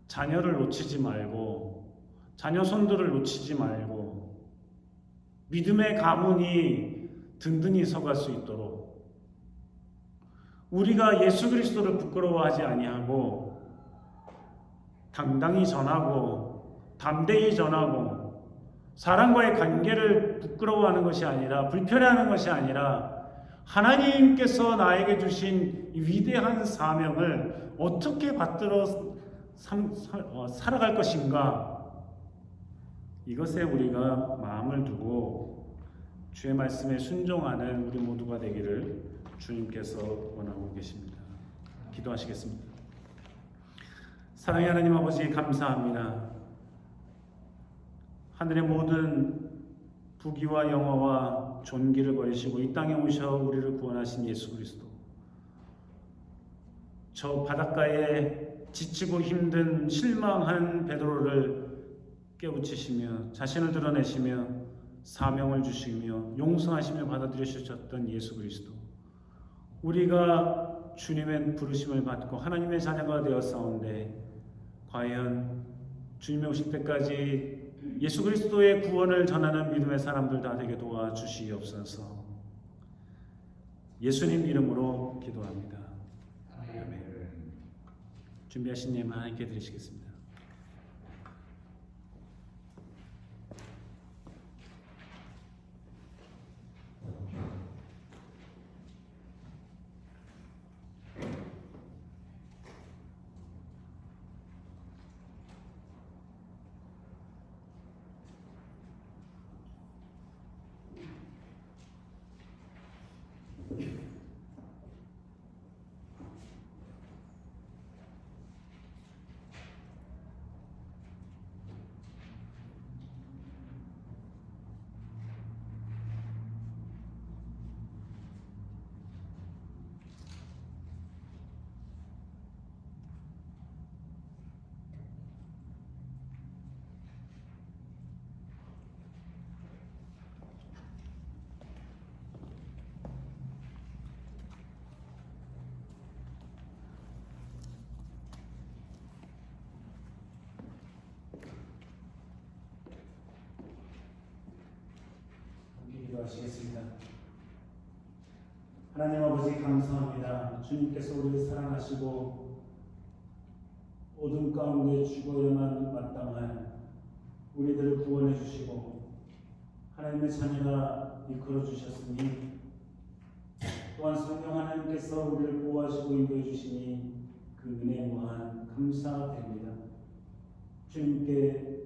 자녀를 놓치지 말고, 자녀 손들을 놓치지 말고, 믿음의 가문이 든든히 서갈 수 있도록 우리가 예수 그리스도를 부끄러워하지 아니하고 당당히 전하고 담대히 전하고 사람과의 관계를 부끄러워하는 것이 아니라 불편해하는 것이 아니라 하나님께서 나에게 주신 이 위대한 사명을 어떻게 받들어 살아갈 것인가, 이것에 우리가 마음을 두고 주의 말씀에 순종하는 우리 모두가 되기를 주님께서 원하고 계십니다. 기도하시겠습니다. 사랑의 하나님 아버지, 감사합니다. 하늘의 모든 부귀와 영화와 존귀를 버리시고 이 땅에 오셔 우리를 구원하신 예수 그리스도, 저 바닷가에 지치고 힘든 실망한 베드로를 깨우치시며 자신을 드러내시며 사명을 주시며 용서하시며 받아들이셨던 예수 그리스도, 우리가 주님의 부르심을 받고 하나님의 자녀가 되었사온데 과연 주님의 오실 때까지 예수 그리스도의 구원을 전하는 믿음의 사람들 다 되게 도와주시옵소서. 예수님 이름으로 기도합니다. 아멘. 준비하신 예만 하나님께 드리시겠습니다. 기도하시겠습니다. 하나님 아버지, 감사합니다. 주님께서 우리를 사랑하시고 어둠 가운데 죽어야만 마땅한 우리들을 구원해 주시고 하나님의 자녀가 이끌어 주셨으니, 또한 성령 하나님께서 우리를 보호하시고 인도해 주시니 그 은혜 무한 감사드립니다. 주님께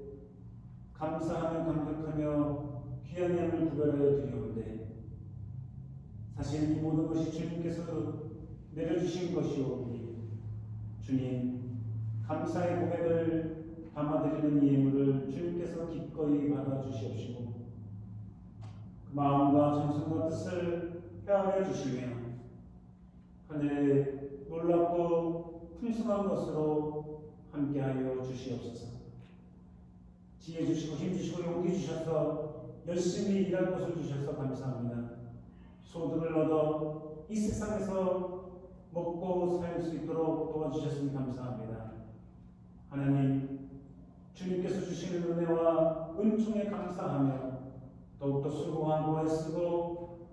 감사하며 감격하며 귀한 양을 구별하여 드리오는데, 사실 이 모든 것이 주님께서 내려주신 것이오니 주님, 감사의 고백을 담아드리는 이 예물을 주님께서 기꺼이 받아주시옵시고 그 마음과 정성과 뜻을 헤아려 주시며 하늘의 놀랍고 풍성한 것으로 함께하여 주시옵소서. 지혜 주시고 힘 주시고 용기 주셔서 열심히 일할 것을 주셔서 감사합니다. 소득을 얻어 이 세상에서 먹고 살 수 있도록 도와주셨으니 감사합니다. 하나님, 주님께서 주시는 은혜와 은총에 감사하며 더욱더 수고하고 애쓰고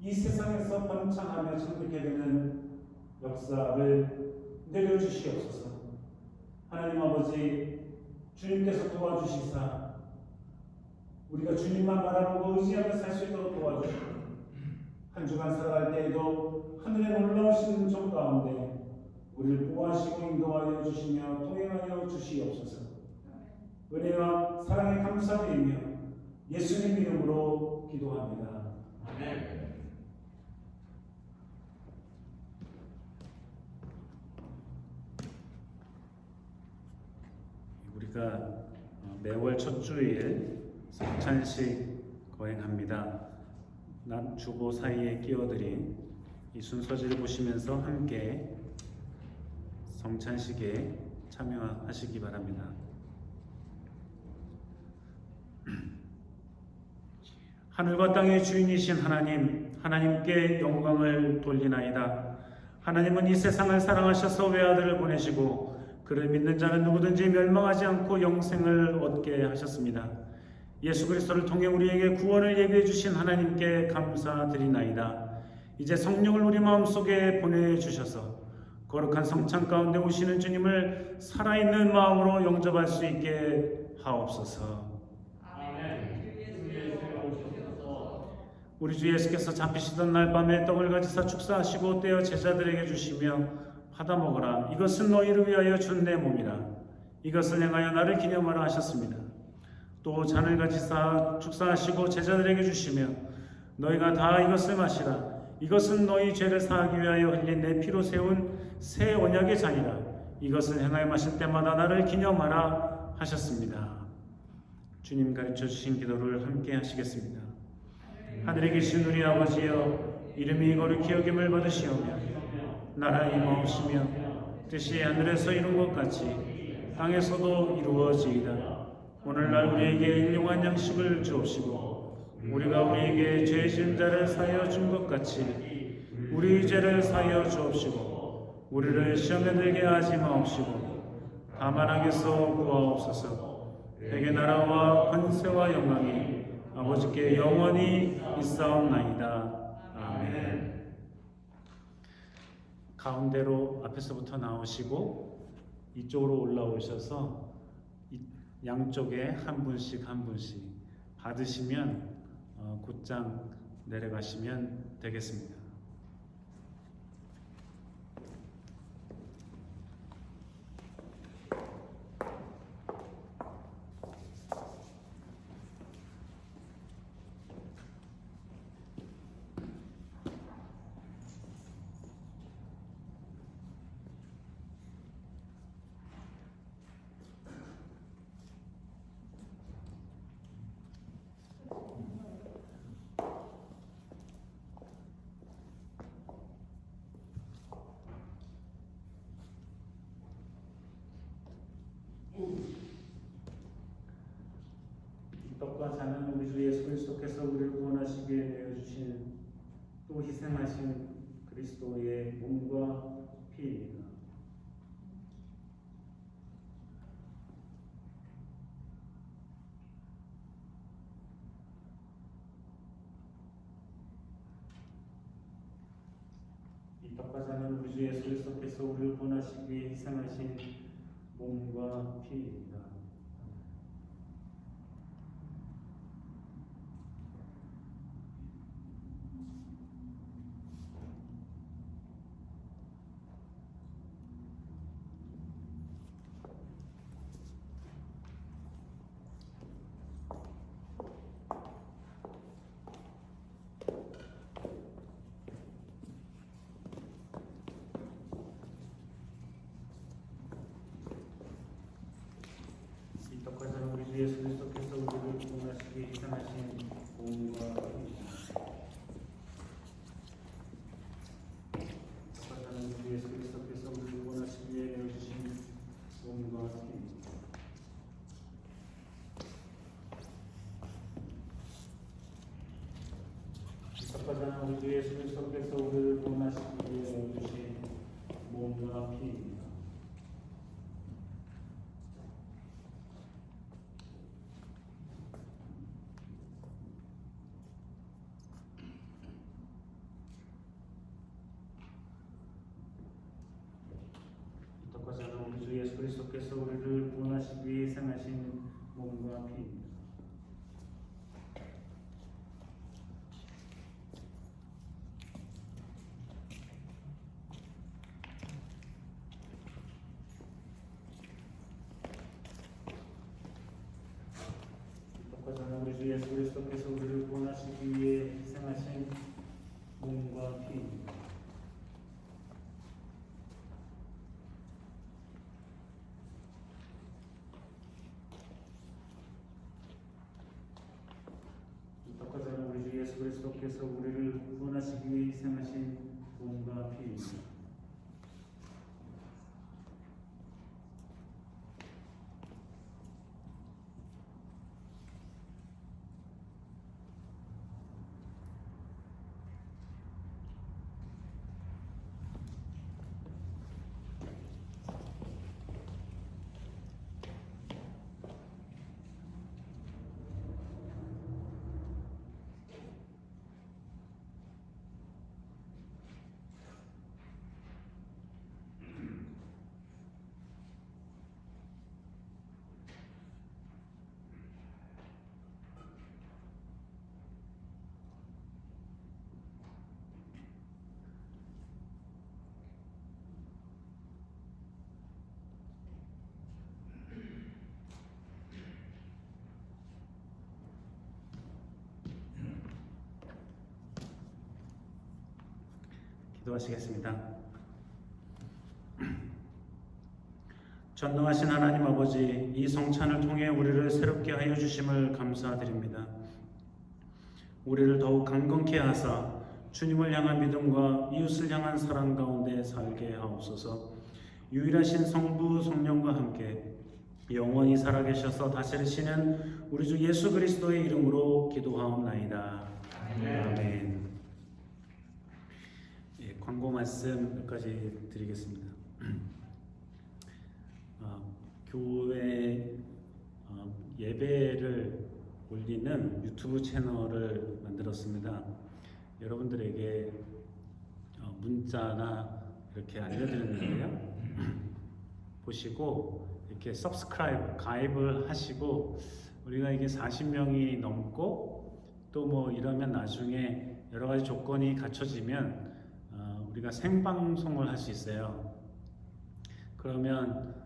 이 세상에서 번창하며 창백해 되는 역사를 내려주시옵소서. 하나님 아버지, 주님께서 도와주시사 우리가 주님만 바라보고 의지하며 살 수 있도록 도와주시고 한 주간 살아갈 때에도 하늘의 놀라우신 은총 가운데 우리를 보호하시고 인도하여 주시며 동행하여 주시옵소서. 은혜와 사랑에 감사드리며 예수님 이름으로 기도합니다. 아멘. 우리가 매월 첫 주일 성찬식 거행합니다. 낮 주보 사이에 끼워드린 이 순서지를 보시면서 함께 성찬식에 참여하시기 바랍니다. 하늘과 땅의 주인이신 하나님, 하나님께 영광을 돌리나이다. 하나님은 이 세상을 사랑하셔서 외아들을 보내시고 그를 믿는 자는 누구든지 멸망하지 않고 영생을 얻게 하셨습니다. 예수 그리스도를 통해 우리에게 구원을 예비해 주신 하나님께 감사드리나이다. 이제 성령을 우리 마음속에 보내주셔서 거룩한 성찬 가운데 오시는 주님을 살아있는 마음으로 영접할 수 있게 하옵소서. 우리 주 예수께서 잡히시던 날 밤에 떡을 가지사 축사하시고 떼어 제자들에게 주시며 받아 먹으라. 이것은 너희를 위하여 준 내 몸이라. 이것을 행하여 나를 기념하라 하셨습니다. 또 잔을 가지사 축사하시고 제자들에게 주시며 너희가 다 이것을 마시라. 이것은 너희 죄를 사하기 위하여 흘린 내 피로 세운 새 언약의 잔이라. 이것을 행하여 마실 때마다 나를 기념하라 하셨습니다. 주님 가르쳐 주신 기도를 함께 하시겠습니다. 하늘에 계신 우리 아버지여, 이름이 거룩히 여김을 받으시오며 나라 임하옵시며 뜻이 하늘에서 이룬 것 같이 땅에서도 이루어지이다. 오늘날 우리에게 일용할 양식을 주옵시고 우리가 우리에게 죄 지은 자를 사하여 준 것 같이 우리 죄를 사하여 주옵시고 우리를 시험에 들게 하지 마옵시고 다만 악에서 구하옵소서. 대개 나라와 권세와 영광이 아버지께 영원히 있사옵나이다. 아멘. 가운데로 앞에서부터 나오시고 이쪽으로 올라오셔서 양쪽에 한 분씩 한 분씩 받으시면 곧장 내려가시면 되겠습니다. 떡과 잔은 우리 주 예수 그리스도께서 우리를 구원하시기에 내어주신 또 희생하신 그리스도의 몸과 피입니다. 이 떡과 잔은 우리 주 예수 그리스도께서 우리를 구원하시기 위해 희생하신 몸과 피입니다. 떡과 잔은 우리 주 예수 그리스도께서 우리를 구원하시기 위해 희생하신 몸과 피입니다. 떡과 잔은 우리 주 예수 그리스도께서 우리를 구원하시기 위해 내어주신 몸과 피입니다. 떡과 잔은 우리 주 예수 그리스도께서 우리를 구원하시기 위해 내어주신 몸과 피입니다. 떡과 잔은 우리 주 예수 그리스도께서 우리를 구원하시기 위해 희생하신 몸과 피입니다. 떡과 잔은 우리 주 예수 그리스도께서 우리를 구원하시기 위해 희생하신 몸과 피입니다. 떡과 잔은 우리 주 예수 그리스도께서 우리를 구원하시기 위해 희생하신 몸과 피입니다. 기도하시겠습니다. 전능하신 하나님 아버지, 이 성찬을 통해 우리를 새롭게 하여 주심을 감사드립니다. 우리를 더욱 강건케 하사 주님을 향한 믿음과 이웃을 향한 사랑 가운데 살게 하옵소서. 유일하신 성부 성령과 함께 영원히 살아계셔서 다스리시는 우리 주 예수 그리스도의 이름으로 기도하옵나이다. 아멘. 예, 광고 말씀 몇 가지 드리겠습니다. 교회 예배를 올리는 유튜브 채널을 만들었습니다. 여러분들에게 문자나 이렇게 알려드렸는데요. 보시고 이렇게 subscribe 가입을 하시고, 우리가 이게 40명이 넘고 또 뭐 이러면 나중에 여러 가지 조건이 갖춰지면 우리가 생방송을 할 수 있어요. 그러면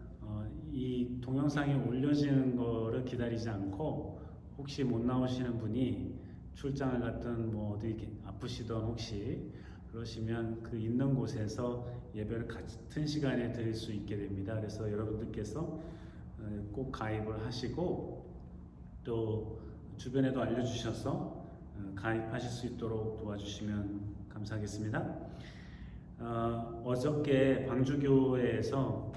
이 동영상이 올려지는 거를 기다리지 않고, 혹시 못 나오시는 분이 출장을 갔든 뭐 어디 아프시던 혹시 그러시면 그 있는 곳에서 예배를 같은 시간에 드릴 수 있게 됩니다. 그래서 여러분들께서 꼭 가입을 하시고 또 주변에도 알려주셔서 가입하실 수 있도록 도와주시면 감사하겠습니다. 어저께 방주교회에서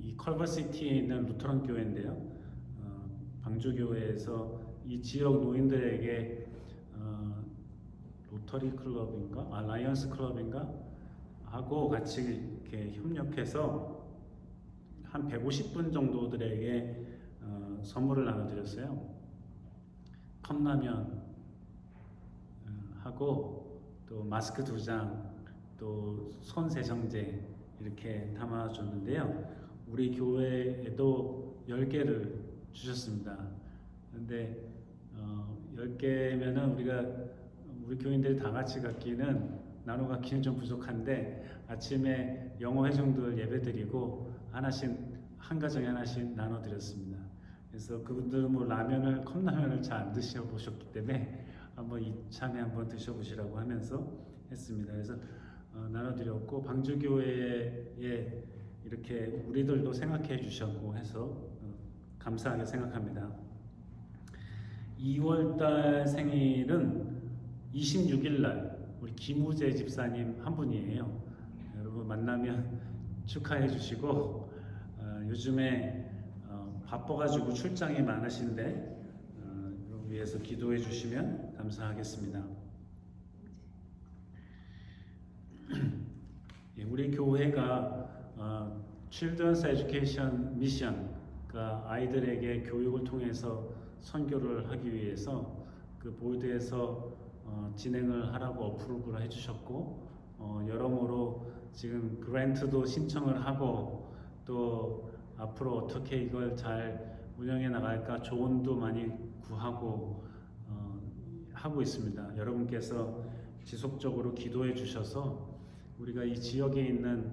이 컬버시티에 있는 루터런 교회인데요. 방주교회에서 이 지역 노인들에게 로터리 클럽인가, 라이언스 클럽인가 하고 같이 이렇게 협력해서 한 150분 정도들에게 선물을 나눠드렸어요. 컵라면 하고 또 마스크 2장, 또 손 세정제 이렇게 담아줬는데요. 우리 교회에도 10개를 주셨습니다. 근데 10개면은 우리 교인들이 다 같이 갖기는, 나눠 갖기는 좀 부족한데, 아침에 영어 회중들 예배드리고 하나씩, 한 가정에 하나씩 나눠드렸습니다. 그래서 그분들은 뭐 컵라면을 잘 안 드셔보셨기 때문에 한번 이참에 한번 드셔보시라고 하면서 했습니다. 그래서 나눠드렸고, 방주교회에 이렇게 우리들도 생각해 주셨고 해서 감사하게 생각합니다. 2월달 생일은 26일날 우리 김우재 집사님 한 분이에요. 여러분 만나면 축하해 주시고, 요즘에 바빠가지고 출장이 많으신데 위해서 기도해 주시면 감사하겠습니다. 우리 교회가 Children's Education Mission, 그러니까 아이들에게 교육을 통해서 선교를 하기 위해서 그 보드에서 진행을 하라고 어프로브를 해주셨고, 여러모로 지금 그랜트도 신청을 하고, 또 앞으로 어떻게 이걸 잘 운영해 나갈까 조언도 많이 구하고 하고 있습니다. 여러분께서 지속적으로 기도해 주셔서 우리가 이 지역에 있는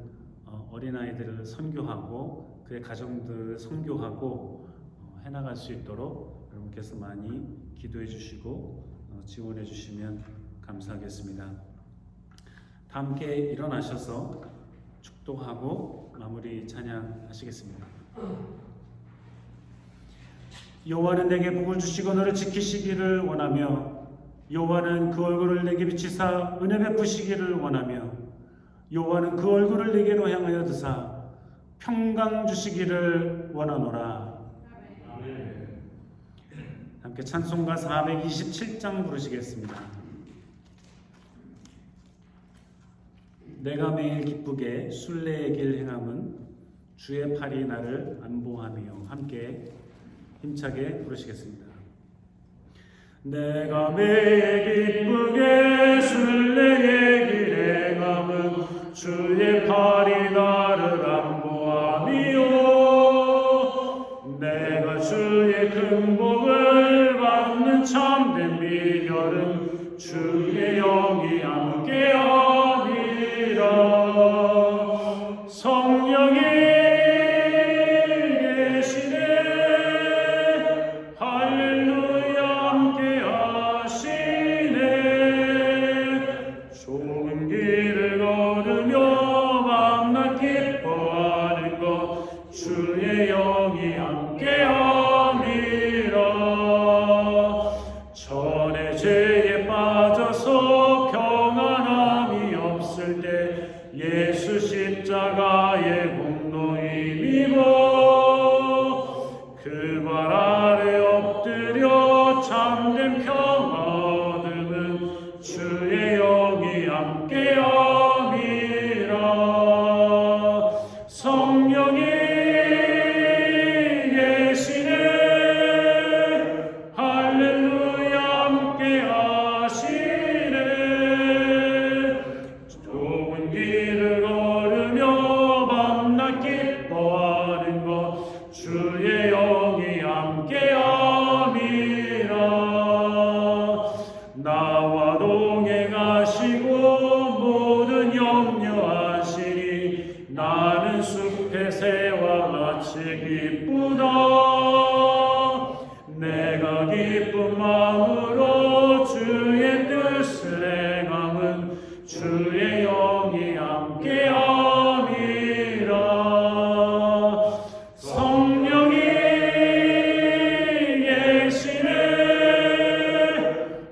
어린아이들을 선교하고 그의 가정들을 선교하고 해나갈 수 있도록 여러분께서 많이 기도해 주시고 지원해 주시면 감사하겠습니다. 다 함께 일어나셔서 축도하고 마무리 찬양하시겠습니다. 여호와는 내게 복을 주시고 너를 지키시기를 원하며, 여호와는 그 얼굴을 내게 비치사 은혜 베푸시기를 원하며, 여호와는 그 얼굴을 내게로 향하여 드사 평강 주시기를 원하노라. 아멘. 함께 찬송가 427장 부르시겠습니다. 내가 매일 기쁘게 순례의 길 행함은 주의 팔이 나를 안보하며. 함께 힘차게 부르시겠습니다. 내가 매일 기쁘게 순례의 길 행함은 주의 팔이 나를 안보하며, 내가 주의 큰 복을 받는 참된 비결은 주의 영이 함께하니라. 성령이 계시네. 할렐루야 함께하시네. 좋은 길 주의 영이 함께함이라. 성령이 계시네. 할렐루야 함께하시네. 좁은 길을 걸으며 만나 기뻐하는 것 주의 영이 함께함이라. 나와 동행하시고 모든 염려하시니 나는 숲의 새와 같이 기쁘다. 내가 기쁜 마음으로 주의 뜻을 행함은 주의 영이 함께함이라. 성령이 계시네.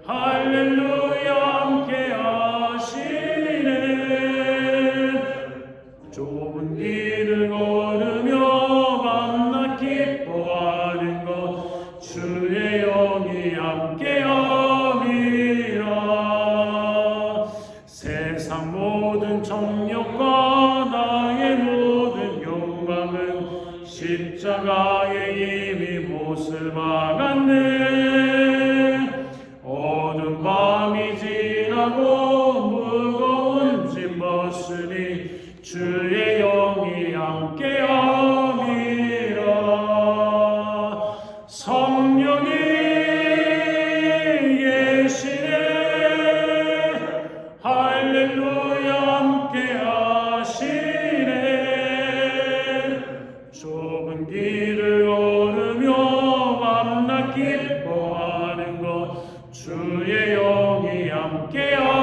할렐루야 함께하시네. 좁은 길을 걸으며 만나 기뻐하는 것 주의 영이 함께함이라. 세상 모든 정욕과 나의 모든 욕망은 십자가에 이미 못을 박았네. 어두운 밤이 지나고 무거운 짐 벗으니 주의 영이 함께함이라. 성령이 계시네. 할렐루야 함께하시네. 좁은 길을 걸으며 만나 기뻐하는 것 주의 영이 함께하시네.